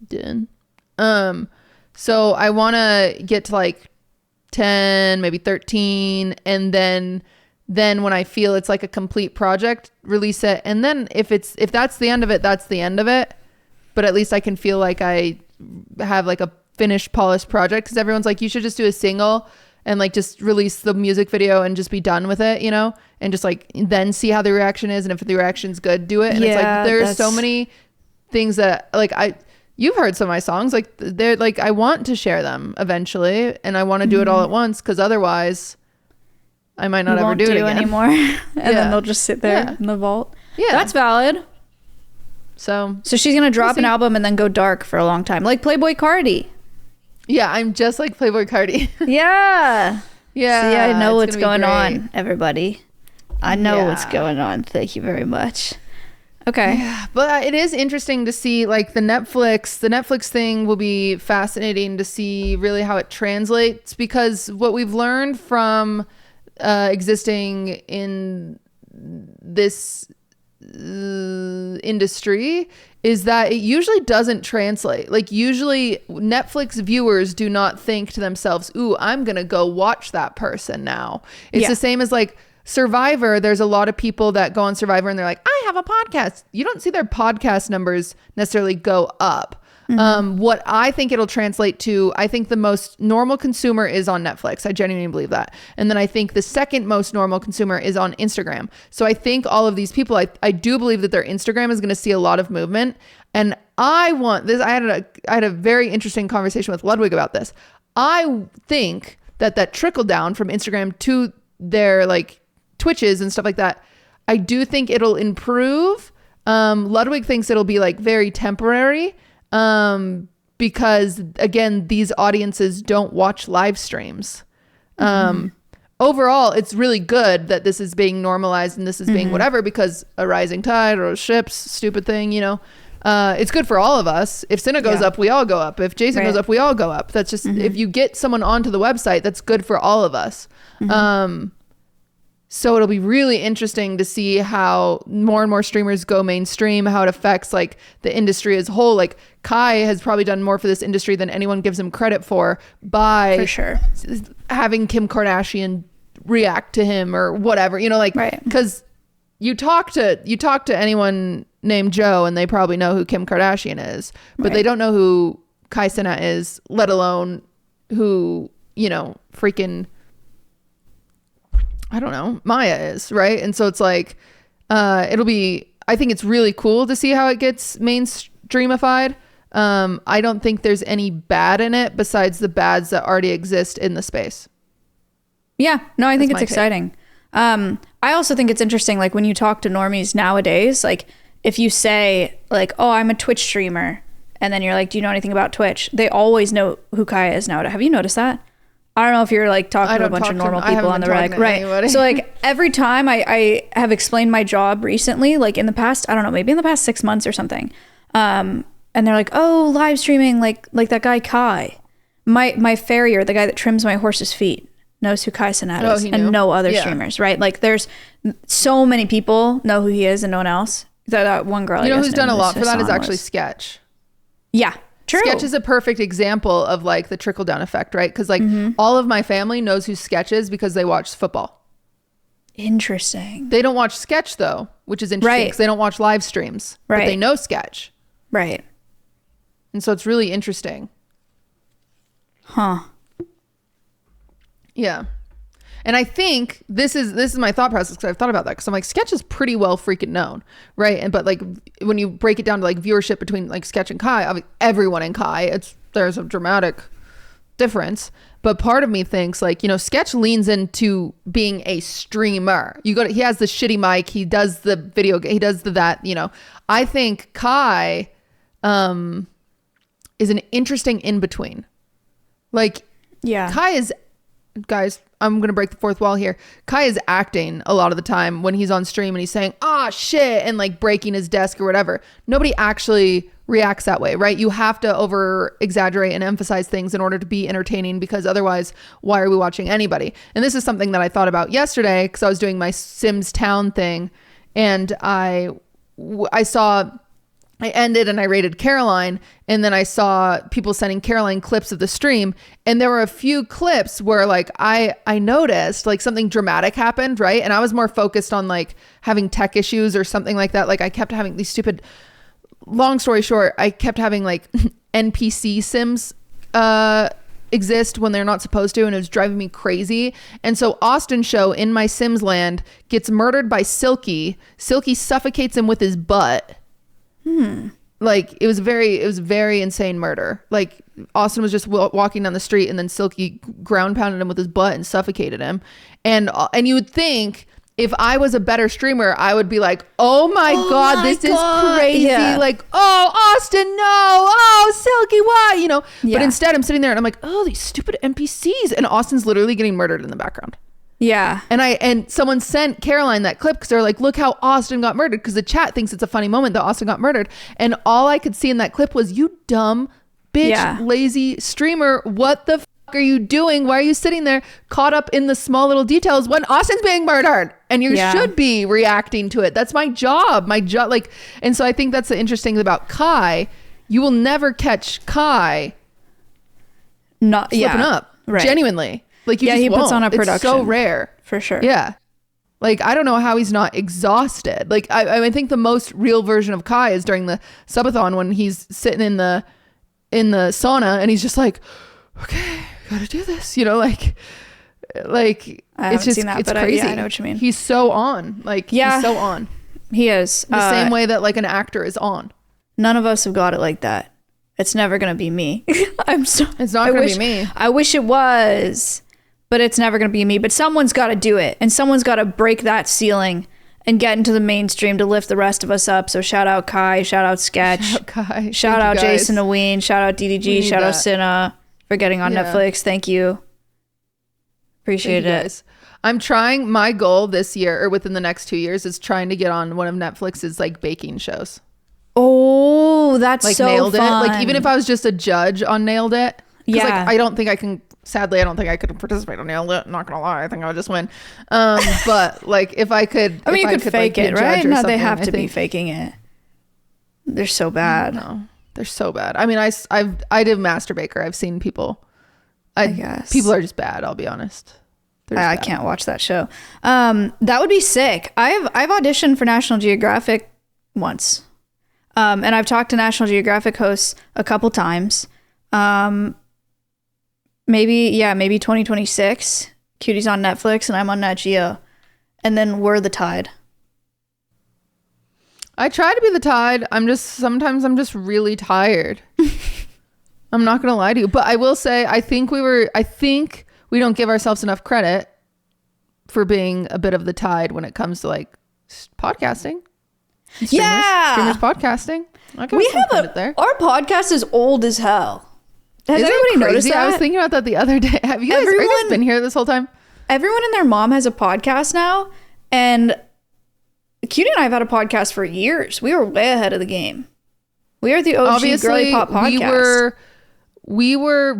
S2: done. So I want to get to like 10, maybe 13. And then when I feel it's like a complete project, release it. And then if that's the end of it, that's the end of it. But at least I can feel like I have like a finished, polished project, because everyone's like, you should just do a single and like just release the music video and just be done with it, you know, and just like then see how the reaction is, and if the reaction's good, do it. And it's like there's so many things that like you've heard some of my songs, like they're like, I want to share them eventually, and I want to do it all at once, because otherwise I might not ever do it again
S1: anymore. And then they'll just sit there in the vault. Yeah, that's valid. So she's gonna drop an album and then go dark for a long time, like Playboi Carti.
S2: Yeah, I'm just like Playboi Carti.
S1: Yeah. See, I know what's going on, everybody. I know what's going on. Thank you very much. Okay.
S2: Yeah, but it is interesting to see like the Netflix thing will be fascinating to see really how it translates, because what we've learned from existing in this industry is that it usually doesn't translate. Like usually Netflix viewers do not think to themselves, ooh, I'm gonna go watch that person now. It's the same as like Survivor. There's a lot of people that go on Survivor and they're like, I have a podcast. You don't see their podcast numbers necessarily go up. What I think it'll translate to, I think the most normal consumer is on Netflix. I genuinely believe that. And then I think the second most normal consumer is on Instagram. So I think all of these people, I do believe that their Instagram is going to see a lot of movement. And I want this. I had a very interesting conversation with Ludwig about this. I think that trickle down from Instagram to their like Twitches and stuff like that, I do think it'll improve. Ludwig thinks it'll be like very temporary. Because again, these audiences don't watch live streams. Overall, it's really good that this is being normalized and this is being whatever, because a rising tide or ships, stupid thing, you know, it's good for all of us. If Cinna goes up, we all go up. If Jason goes up, we all go up. That's just, if you get someone onto the website, that's good for all of us. So it'll be really interesting to see how more and more streamers go mainstream, how it affects like the industry as a whole. Like Kai has probably done more for this industry than anyone gives him credit for by having Kim Kardashian react to him or whatever, you know, like, because you talk to anyone named Joe and they probably know who Kim Kardashian is, but they don't know who Kai Cinna is, let alone who, you know, freaking, I don't know, Maya is, right? And so it's like, I think it's really cool to see how it gets mainstreamified. I don't think there's any bad in it besides the bads that already exist in the space.
S1: Yeah, no, I think it's exciting. I also think it's interesting, like when you talk to normies nowadays, like if you say like, oh, I'm a Twitch streamer, and then you're like, do you know anything about Twitch? They always know who Kaya is now. Have you noticed that? I don't know if you're like talking to a bunch of normal people on the reg. Right. So like every time I have explained my job recently, like in the past, I don't know, maybe in the past 6 months or something. And they're like, oh, live streaming, like that guy Kai. My farrier, the guy that trims my horse's feet, knows who Kai Cinna is, and no other streamers, right? Like there's so many people know who he is and no one else. That one girl,
S2: you know, who's done a lot for that is actually Sketch.
S1: Yeah. True.
S2: Sketch is a perfect example of like the trickle down effect, right? Because like all of my family knows who Sketch is because they watch football.
S1: Interesting.
S2: They don't watch Sketch though, which is interesting because they don't watch live streams, but they know Sketch.
S1: Right.
S2: And so it's really interesting.
S1: Huh.
S2: Yeah. And I think this is my thought process because I've thought about that because I'm like, Sketch is pretty well freaking known, right? And but like when you break it down to like viewership between like Sketch and Kai, everyone in Kai, there's a dramatic difference. But part of me thinks like, you know, Sketch leans into being a streamer. He has the shitty mic, he does the video, he does that, you know. I think Kai is an interesting in between. Like, yeah, Kai is, guys, I'm going to break the fourth wall here. Kai is acting a lot of the time when he's on stream and he's saying, ah, shit, and like breaking his desk or whatever. Nobody actually reacts that way, right? You have to over exaggerate and emphasize things in order to be entertaining because otherwise, why are we watching anybody? And this is something that I thought about yesterday because I was doing my Sims Town thing and I ended and I rated Caroline, and then I saw people sending Caroline clips of the stream, and there were a few clips where like I noticed like something dramatic happened, right? And I was more focused on like having tech issues or something like that. Like I kept having these stupid, long story short, I kept having like NPC Sims exist when they're not supposed to, and it was driving me crazy. And so Austin Show in my Sims land gets murdered by Silky. Silky suffocates him with his butt. Like it was very insane murder. Like Austin was just walking down the street and then Silky ground pounded him with his butt and suffocated him. And you would think if I was a better streamer, I would be like, oh my God, this is crazy. Yeah. Like, oh, Austin, no. Oh, Silky, why? You know, but instead I'm sitting there and I'm like, oh, these stupid NPCs. And Austin's literally getting murdered in the background.
S1: Yeah.
S2: And someone sent Caroline that clip because they're like, look how Austin got murdered, because the chat thinks it's a funny moment that Austin got murdered. And all I could see in that clip was, you dumb bitch, lazy streamer. What the fuck are you doing? Why are you sitting there caught up in the small little details when Austin's being murdered? And you should be reacting to it. That's my job. Like, and so I think that's the interesting thing about Kai. You will never catch Kai
S1: not
S2: flipping up. Right. Genuinely. Like you just
S1: he puts
S2: won't.
S1: on a production.
S2: It's so rare.
S1: For sure.
S2: Yeah. Like, I don't know how he's not exhausted. Like, I think the most real version of Kai is during the subathon when he's sitting in the sauna and he's just like, okay, gotta do this. You know, like it's just, it's crazy.
S1: I know what you mean.
S2: He's so on. Like, he's so on.
S1: He is.
S2: The same way that like an actor is on.
S1: None of us have got it like that. It's never gonna be me.
S2: It's not gonna be me.
S1: I wish it was. But it's never going to be me. But someone's got to do it. And someone's got to break that ceiling and get into the mainstream to lift the rest of us up. So shout out Kai. Shout out Sketch.
S2: Shout out Kai.
S1: Shout out Jason Aween. Shout out DDG. Shout out Cinna for getting on Netflix. Thank you. Appreciate it. Guys.
S2: I'm trying. My goal this year or within the next 2 years is trying to get on one of Netflix's like baking shows.
S1: Oh, that's
S2: like
S1: so
S2: Nailed
S1: fun.
S2: It. Like even if I was just a judge on Nailed It. Like I don't think I can. Sadly, I don't think I could participate on Nailed It. Not gonna lie, I think I would just win. But like, if I could,
S1: I mean, you could fake it, right? No, they have to be faking it. They're so bad.
S2: No, they're so bad. I mean, I did Master Baker. I've seen people. I guess people are just bad. I'll be honest.
S1: I can't watch that show. That would be sick. I've auditioned for National Geographic once, and I've talked to National Geographic hosts a couple times. Maybe 2026. Cutie's on Netflix and I'm on Nat Geo. And then we're the Tide.
S2: I try to be the Tide. Sometimes I'm just really tired. I'm not gonna lie to you. But I will say I think we don't give ourselves enough credit for being a bit of the Tide when it comes to like podcasting. Streamers podcasting.
S1: We have our podcast is old as hell. Has anybody noticed that?
S2: I was thinking about that the other day. Have you guys been here this whole time?
S1: Everyone and their mom has a podcast now, and QT and I have had a podcast for years. We were way ahead of the game. We are the OG girly pop podcast.
S2: We were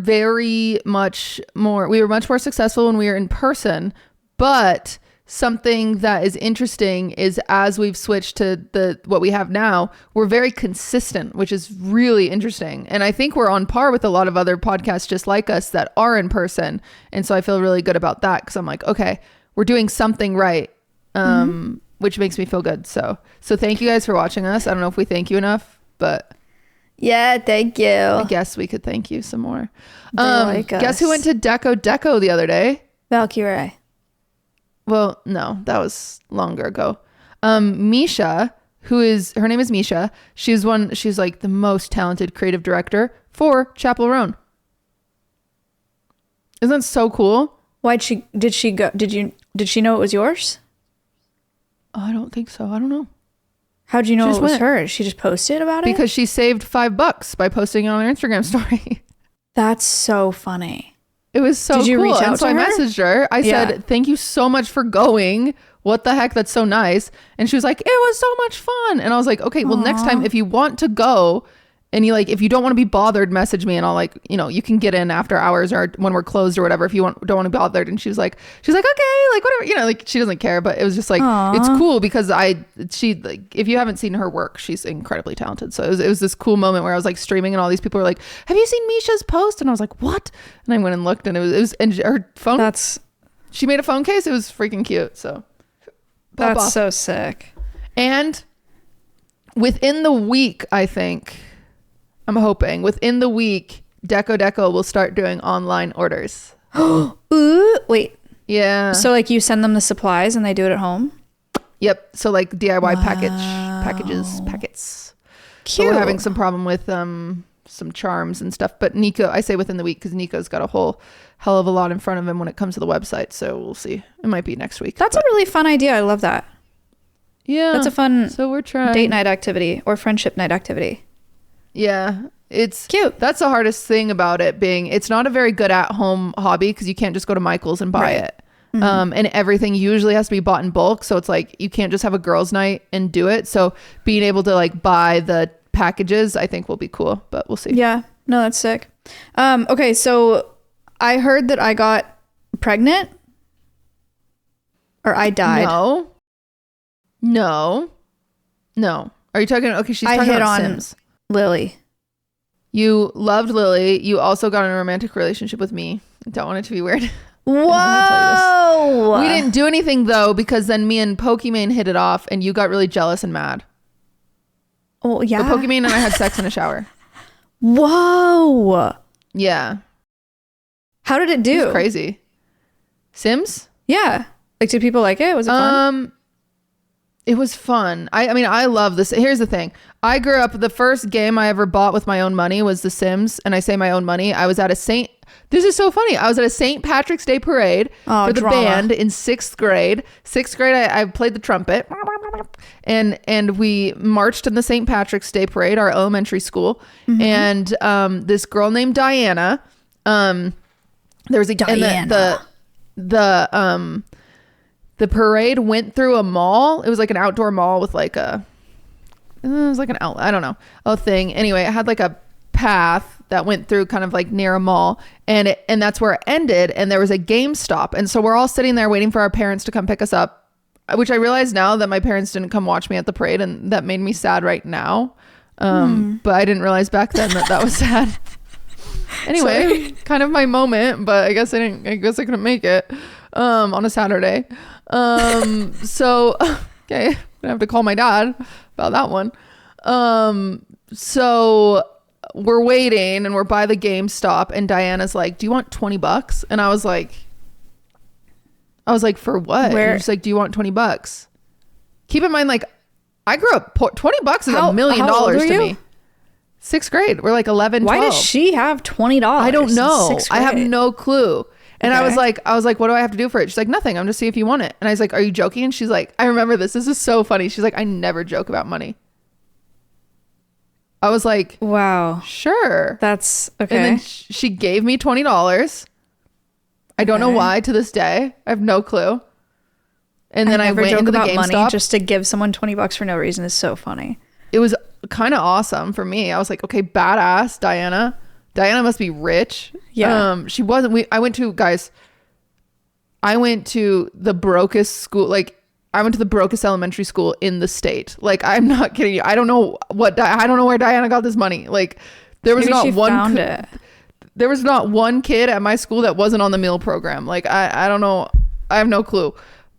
S2: much more successful when we were in person, but something that is interesting is as we've switched to what we have now, we're very consistent, which is really interesting. And I think we're on par with a lot of other podcasts just like us that are in person. And so I feel really good about that because I'm like, okay, we're doing something right, which makes me feel good. So thank you guys for watching us. I don't know if we thank you enough, but
S1: yeah, thank you.
S2: I guess we could thank you some more. Guess who went to Deco the other day?
S1: Valkyrie.
S2: Well, no, that was longer ago. Misha, her name is Misha. She's like the most talented creative director for Chapel Roan. Isn't that so cool?
S1: Did she go? Did she know it was yours?
S2: I don't think so. I don't know.
S1: How'd you know it was hers? She just posted about it?
S2: Because she saved $5 by posting it on her Instagram story.
S1: That's so funny.
S2: It was so cool.
S1: Did you reach out to her?
S2: I messaged her. I said, thank you so much for going. What the heck? That's so nice. And she was like, it was so much fun. And I was like, okay, well, next time if you want to go and if you don't want to be bothered, message me and I'll you can get in after hours or when we're closed or whatever if you don't want to be bothered. And she's like, okay, whatever, she doesn't care. But it was just like, it's cool because if you haven't seen her work, she's incredibly talented. So it was this cool moment where I was like streaming and all these people were like, have you seen Misha's post? And I was like, what? And I went and looked and it was and her phone. She made a phone case. It was freaking cute. So
S1: that's so sick.
S2: And within the week, I'm hoping within the week, Deco will start doing online orders.
S1: Ooh, wait.
S2: Yeah.
S1: So you send them the supplies and they do it at home?
S2: Yep. So DIY packets. Cute. So we're having some problem with some charms and stuff. But Nico, I say within the week because Nico's got a whole hell of a lot in front of him when it comes to the website. So we'll see. It might be next week.
S1: That's a really fun idea. I love that.
S2: Yeah.
S1: That's a fun
S2: we're trying
S1: date night activity or friendship night activity.
S2: Yeah, it's
S1: cute.
S2: That's the hardest thing about it being, it's not a very good at home hobby because you can't just go to Michael's and buy it. Mm-hmm. And everything usually has to be bought in bulk. So it's you can't just have a girls' night and do it. So being able to buy the packages, I think will be cool, but we'll see.
S1: Yeah, no, that's sick. Okay, so I heard that I got pregnant or I died.
S2: No. Are you talking? Okay, she's talking about Sims.
S1: Lily.
S2: You loved Lily. You also got in a romantic relationship with me. I don't want it to be weird.
S1: Whoa.
S2: We didn't do anything though because then me and Pokimane hit it off and you got really jealous and mad.
S1: Oh yeah.
S2: But Pokimane and I had sex in a shower.
S1: Whoa.
S2: Yeah.
S1: How did it do?
S2: It was crazy. Sims?
S1: Yeah. Did people like it? Was it fun?
S2: It was fun. I mean, I love this. Here's the thing. I grew up, the first game I ever bought with my own money was The Sims. And I say my own money. I was at this is so funny. I was at a St. Patrick's Day parade for the band in 6th grade. 6th grade, I played the trumpet. And we marched in the St. Patrick's Day parade, our elementary school. Mm-hmm. And this girl named Diana, there was a Diana. And the parade went through a mall. It was an outdoor mall with I don't know, a thing. Anyway, it had a path that went through kind of near a mall and that's where it ended. And there was a GameStop. And so we're all sitting there waiting for our parents to come pick us up, which I realize now that my parents didn't come watch me at the parade. And that made me sad right now. But I didn't realize back then that was sad. Anyway, kind of my moment, but I guess I couldn't make it, on a Saturday. So, okay, I'm gonna have to call my dad about that one. So we're waiting and we're by the GameStop and Diana's like, do you want $20? And I was like, for what?
S1: Where?
S2: And she's like, do you want $20? Keep in mind, I grew up, $20 is $1 million to me. 6th grade. We're 11, 12.
S1: Why does she have $20?
S2: I don't know. I have no clue. And I was like, what do I have to do for it? She's like, nothing. I'm just seeing if you want it. And I was like, are you joking? And she's like, I remember this. This is so funny. She's like, I never joke about money. I was like,
S1: wow,
S2: sure.
S1: That's okay.
S2: And then she gave me $20. I don't know why to this day. I have no clue. And then I went into the GameStop.
S1: Money just to give someone $20 for no reason is so funny.
S2: It was kind of awesome for me. I was like, okay, badass Diana. Diana must be rich.
S1: Yeah.
S2: She wasn't. I went to the brokest school. Like, I went to the brokest elementary school in the state. Like, I'm not kidding you. I don't know where Diana got this money. Like, there was there was not one kid at my school that wasn't on the meal program. Like, I don't know. I have no clue.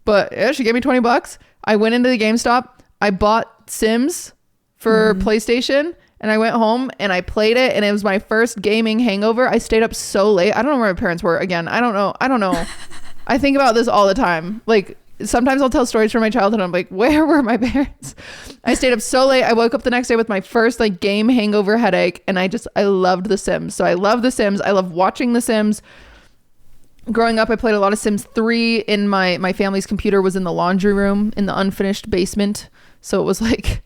S2: But yeah, she gave me $20. I went into the GameStop. I bought Sims for PlayStation, and I went home and I played it, and it was my first gaming hangover. I stayed up so late. I don't know where my parents were. Again, I don't know. I think about this all the time. Like, sometimes I'll tell stories from my childhood. I'm like, where were my parents? I stayed up so late. I woke up the next day with my first like game hangover headache, and I loved The Sims. So I love The Sims. I love watching The Sims. Growing up, I played a lot of Sims 3. In my family's computer was in the laundry room in the unfinished basement. So it was like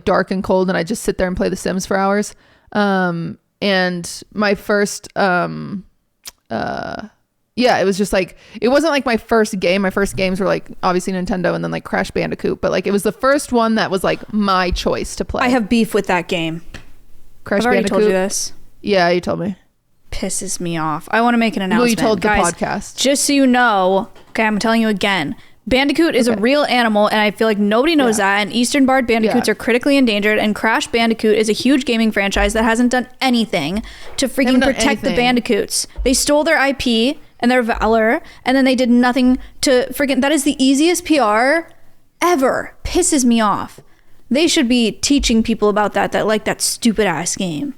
S2: dark and cold, and I just sit there and play The Sims for hours. And my first it was just like, it wasn't like my first game. My first games were like obviously Nintendo and then like Crash Bandicoot, but like it was the first one that was like my choice to play.
S1: I have beef with that game.
S2: Crash
S1: I've already
S2: Bandicoot.
S1: told you this.
S2: Yeah, you told me.
S1: Pisses me off. I want to make an announcement.
S2: Well, you told
S1: guys,
S2: the podcast.
S1: Just so you know, okay, I'm telling you again. Bandicoot is a real animal, and I feel like nobody knows that, and Eastern Barred Bandicoots are critically endangered, and Crash Bandicoot is a huge gaming franchise that hasn't done anything to freaking protect the Bandicoots. They stole their IP and their valor, and then they did nothing to freaking... That is the easiest PR ever. Pisses me off. They should be teaching people about that like that stupid ass game.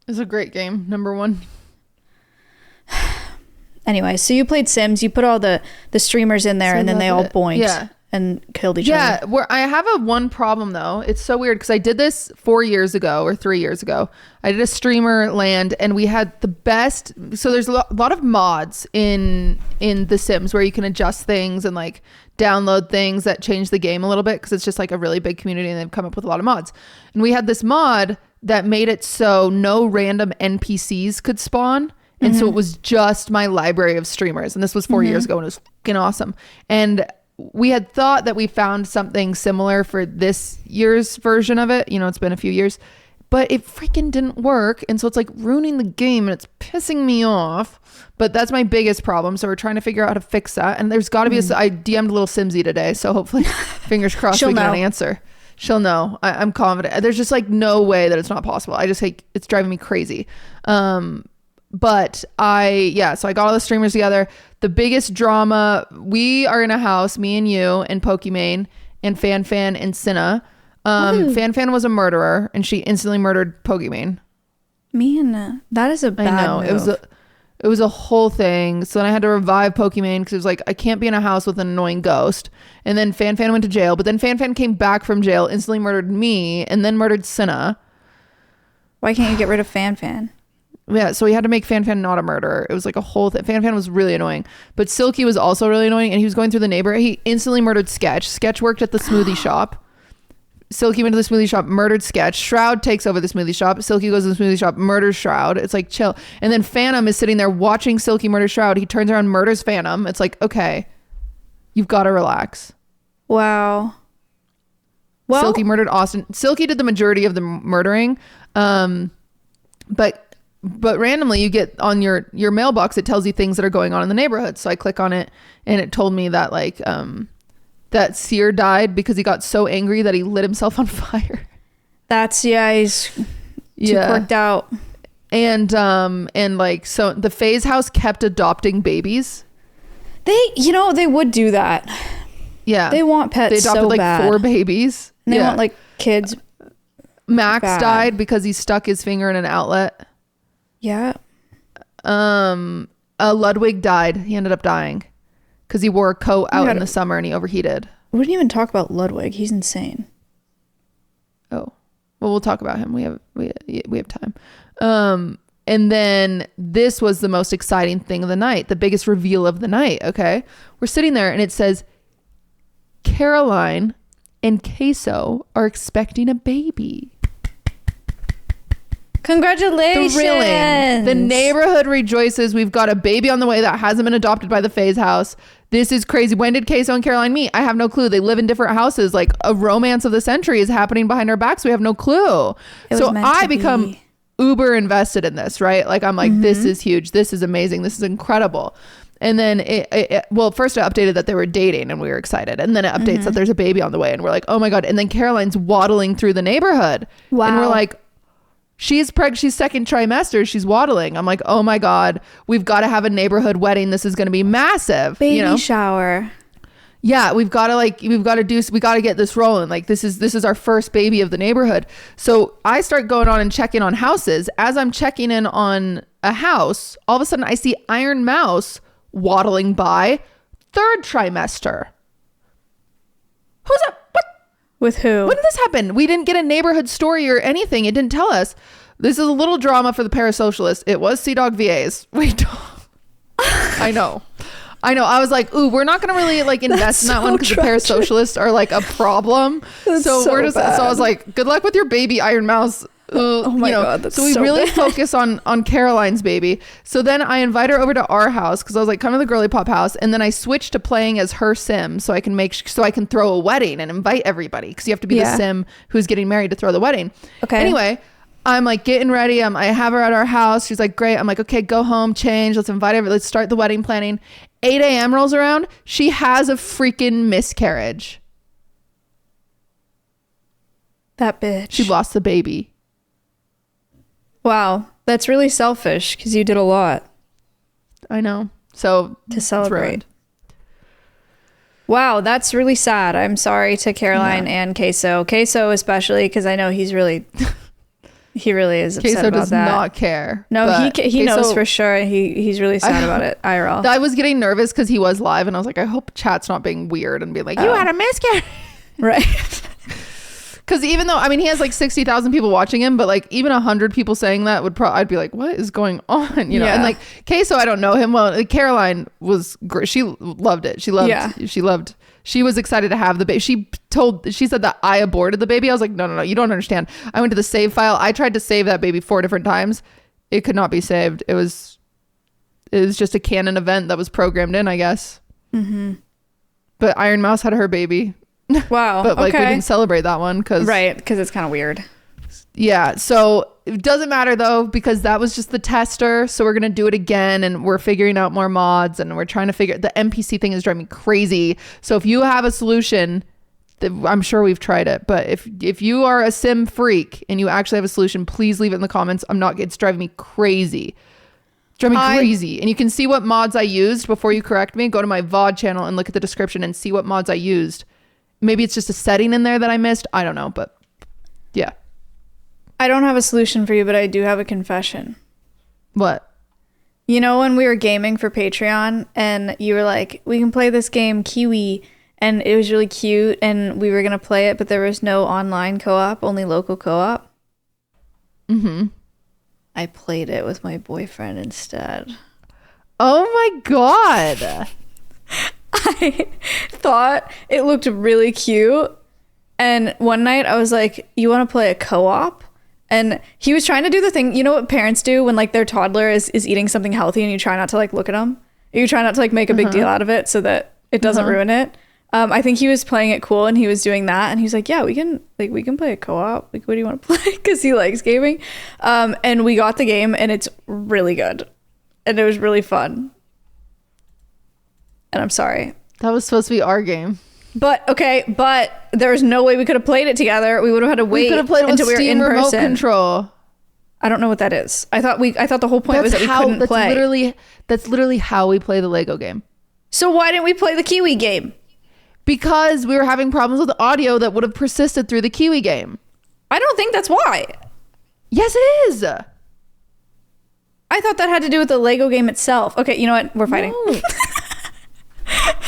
S2: It's a great game, number one.
S1: Anyway, so you played Sims. You put all the streamers in there, so and then they all boinked and killed each other.
S2: Yeah, where I have one problem though. It's so weird because I did this 4 years ago or 3 years ago. I did a streamer land, and we had the best. So there's a lot of mods in The Sims where you can adjust things and like download things that change the game a little bit, because it's just like a really big community, and they've come up with a lot of mods. And we had this mod that made it so no random NPCs could spawn. And so it was just my library of streamers. And this was 4 years ago, and it was fucking awesome. And we had thought that we found something similar for this year's version of it. You know, it's been a few years, but it freaking didn't work. And so it's like ruining the game, and it's pissing me off. But that's my biggest problem. So we're trying to figure out how to fix that. And there's got to be I DM'd little Simsy today. So hopefully, fingers crossed, we get an answer. She'll know. I'm confident. There's just like no way that it's not possible. I just hate, it's driving me crazy. But so I got all the streamers together. The biggest drama, we are in a house, me and you and Pokimane and Fan and Cinna. Fan was a murderer, and she instantly murdered Pokimane.
S1: Man, that is a bad move.
S2: It was a whole thing. So then I had to revive Pokimane because it was like, I can't be in a house with an annoying ghost. And then Fan went to jail, but then Fan came back from jail, instantly murdered me, and then murdered Cinna.
S1: Why can't you get rid of Fan?
S2: Yeah, so we had to make Fan not a murderer. It was like a whole thing. Fan was really annoying. But Silky was also really annoying, and he was going through the neighborhood. He instantly murdered Sketch. Sketch worked at the smoothie shop. Silky went to the smoothie shop, murdered Sketch. Shroud takes over the smoothie shop. Silky goes to the smoothie shop, murders Shroud. It's like, chill. And then Phantom is sitting there watching Silky murder Shroud. He turns around, murders Phantom. It's like, okay, you've got to relax.
S1: Wow. Well,
S2: Silky murdered Austin. Silky did the majority of the murdering. But randomly you get on your mailbox, it tells you things that are going on in the neighborhood. So I click on it, and it told me that like that Sear died because he got so angry that he lit himself on fire.
S1: That's he's too corked out.
S2: And like, so the Faze house kept adopting babies.
S1: They would do that.
S2: Yeah.
S1: They want pets.
S2: They adopted
S1: so
S2: like
S1: bad.
S2: 4 babies.
S1: And they want like kids.
S2: Max died because he stuck his finger in an outlet.
S1: Yeah.
S2: Ludwig died. He ended up dying because he wore a coat out in the summer and he overheated.
S1: We didn't even talk about Ludwig. He's insane.
S2: Oh, well, we'll talk about him. We have time. And then this was the most exciting thing of the night, the biggest reveal of the night. Okay. We're sitting there and it says Caroline and Queso are expecting a baby.
S1: Congratulations.
S2: Thrilling. The neighborhood rejoices. We've got a baby on the way that hasn't been adopted by the Faye's house. This is crazy. When did Queso and Caroline meet? I have no clue. They live in different houses. Like a romance of the century is happening behind our backs. We have no clue. So I become uber invested in this, right? Like I'm like, this is huge. This is amazing. This is incredible. And then well, first it updated that they were dating and we were excited. And then it updates that there's a baby on the way and we're like, oh my God. And then Caroline's waddling through the neighborhood. Wow. And we're like, she's pregnant. She's second trimester. She's waddling. I'm like, oh my God, we've got to have a neighborhood wedding. This is going to be massive.
S1: Baby shower.
S2: Yeah, we got to get this rolling. Like this is our first baby of the neighborhood. So I start going on and checking on houses. As I'm checking in on a house, all of a sudden I see Iron Mouse waddling by, third trimester. Who's up? What?
S1: With who?
S2: When did this happen? We didn't get a neighborhood story or anything. It didn't tell us. This is a little drama for the parasocialists. It was Sea Dog VAs. Wait. I know. I was like, ooh, we're not going to really like invest in that one because the parasocialists are like a problem. So we're just, bad. So I was like, good luck with your baby, Iron Mouse.
S1: Oh my God, that's
S2: so we really focus on Caroline's baby. So then I invite her over to our house because I was like, come to the girly pop house, and then I switched to playing as her sim so I can throw a wedding and invite everybody because you have to be the sim who's getting married to throw the wedding.
S1: Okay.
S2: Anyway, I'm like getting ready. I have her at our house. She's like, great. I'm like, okay, go home, change. Let's invite everybody. Let's start the wedding planning. 8 a.m. rolls around. She has a freaking miscarriage.
S1: That bitch.
S2: She lost the baby.
S1: Wow, that's really selfish because you did a lot.
S2: I know. So
S1: to celebrate. Wow, that's really sad. I'm sorry to Caroline and Queso. Queso especially because I know he really is upset
S2: Queso
S1: about
S2: does
S1: that.
S2: not care.
S1: No, he knows for sure. He's really sad about it. IRL.
S2: I was getting nervous because he was live and I was like, I hope chat's not being weird and being like, you had a miscarriage.
S1: Right.
S2: Because even though, I mean, he has like 60,000 people watching him, but like even 100 people saying that would I'd be like, what is going on? You know, and like Queso, I don't know him well. Like, Caroline was great. She loved it. She was excited to have the baby. She said that I aborted the baby. I was like, no, you don't understand. I went to the save file. I tried to save that baby 4 different times. It could not be saved. It was just a canon event that was programmed in, I guess. Mm-hmm. But Iron Mouse had her baby.
S1: Wow.
S2: But like we didn't celebrate that one because
S1: it's kind of weird.
S2: Yeah. So it doesn't matter though, because that was just the tester. So we're going to do it again and we're figuring out more mods and we're trying to the NPC thing is driving me crazy. So if you have a solution, I'm sure we've tried it, but if you are a sim freak and you actually have a solution, please leave it in the comments. It's driving me crazy. It's driving me crazy. And you can see what mods I used before you correct me. Go to my VOD channel and look at the description and see what mods I used. Maybe it's just a setting in there that I missed. I don't know, but yeah.
S1: I don't have a solution for you, but I do have a confession.
S2: What?
S1: You know when we were gaming for Patreon and you were like, we can play this game Kiwi, and it was really cute and we were going to play it, but there was no online co-op, only local co-op.
S2: Mm-hmm.
S1: I played it with my boyfriend instead.
S2: Oh my God.
S1: I thought it looked really cute. And one night I was like, you want to play a co-op? And he was trying to do the thing, you know what parents do when like their toddler is eating something healthy and you try not to like look at them? You try not to like make a big deal out of it so that it doesn't ruin it. I think he was playing it cool and he was doing that. And he was like, yeah, we can play a co-op. Like, what do you want to play? Because he likes gaming. And we got the game and it's really good. And it was really fun. And I'm sorry.
S2: That was supposed to be our game.
S1: But there was no way we could have played it together. We would have had to wait.
S2: We could have played it until we were in remote control.
S1: I don't know what that is. I thought the whole point was that we couldn't play.
S2: That's literally how we play the Lego game.
S1: So why didn't we play the Kiwi game?
S2: Because we were having problems with the audio that would have persisted through the Kiwi game.
S1: I don't think that's why.
S2: Yes, it is.
S1: I thought that had to do with the Lego game itself. Okay, you know what? We're fighting. No.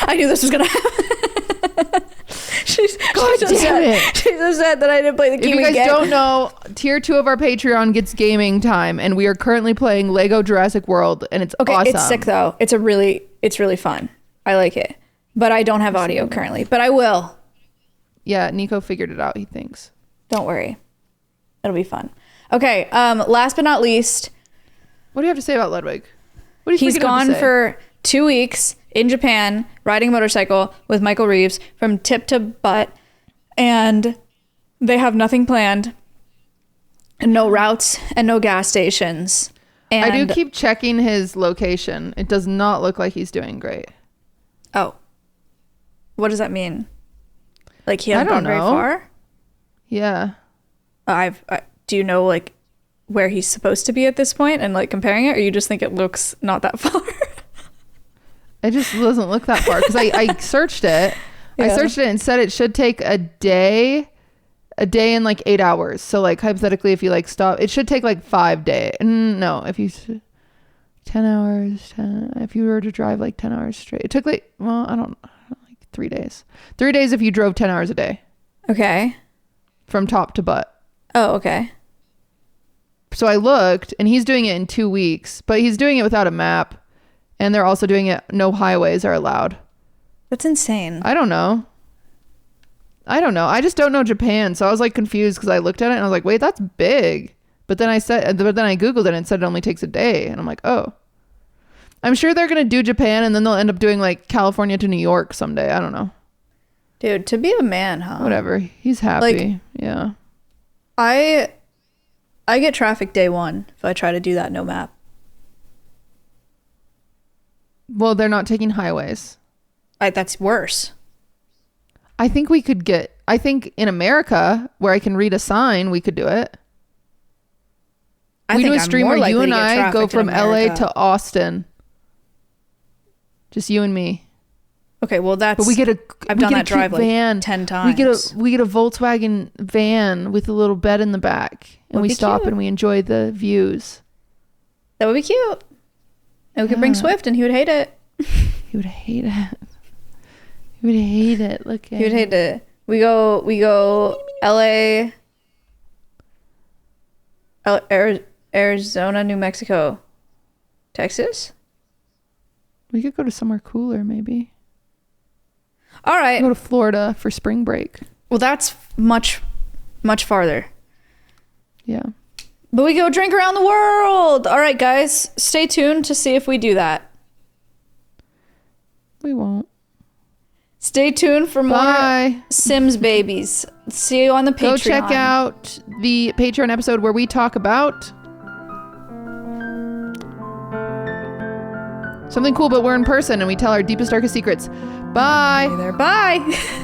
S1: I knew this was gonna happen. She's upset. She's upset that I didn't play the Kiwi game.
S2: If you guys don't know, tier 2 of our Patreon gets gaming time, and we are currently playing Lego Jurassic World, and it's awesome.
S1: It's sick though. It's really fun. I like it, but I don't have audio currently. But I will.
S2: Yeah, Nico figured it out. He thinks.
S1: Don't worry, it'll be fun. Okay. Last but not least,
S2: what do you have to say about Ludwig? What do you
S1: He's gone for 2 weeks in Japan riding a motorcycle with Michael Reeves from tip to butt, and they have nothing planned, and no routes and no gas stations. And
S2: I do keep checking his location. It does not look like he's doing great.
S1: Oh, what does that mean? Like he hasn't gone very far?
S2: Yeah.
S1: Do you know like where he's supposed to be at this point and like comparing it, or you just think it looks not that far?
S2: It just doesn't look that far because I searched it. Yeah. I searched it and said it should take a day and like 8 hours. So like hypothetically, if you like stop, it should take like 5 days. No, if you 10 hours, if you were to drive like 10 hours straight, it took like, well, I don't know, like 3 days. 3 days if you drove 10 hours a day.
S1: Okay.
S2: From top to butt.
S1: Oh, okay.
S2: So I looked, and he's doing it in 2 weeks, but he's doing it without a map, and they're also doing it, no highways are allowed.
S1: That's insane.
S2: I don't know. I just don't know Japan, so I was like confused because I looked at it and I was like, wait, that's big. But then I Googled it and it said it only takes a day, and I'm like, oh. I'm sure they're gonna do Japan, and then they'll end up doing like California to New York someday. I don't know.
S1: Dude, to be a man, huh?
S2: Whatever. He's happy.
S1: Like,
S2: yeah.
S1: I get traffic day one if I try to do that no map.
S2: Well, they're not taking highways.
S1: That's worse.
S2: I think in America, where I can read a sign, we could do it. We do a stream where you and I go from LA to Austin. Just you and me.
S1: Okay, well that's.
S2: But
S1: I've done that drive like 10 times.
S2: We get a Volkswagen van with a little bed in the back, and we stop and we enjoy the views.
S1: That would be cute. And we could bring Swift, and he would hate it.
S2: He would hate it. He would hate it. Look at.
S1: He would hate it. We go LA, Arizona, New Mexico, Texas.
S2: We could go to somewhere cooler, maybe.
S1: All right.
S2: Go to Florida for spring break.
S1: Well, that's much, much farther.
S2: Yeah.
S1: But we go drink around the world. All right, guys. Stay tuned to see if we do that.
S2: We won't.
S1: Stay tuned for more Sims babies. See you on the Patreon.
S2: Go check out the Patreon episode where we talk about something cool, but we're in person and we tell our deepest, darkest secrets. Bye.
S1: Hey there. Bye.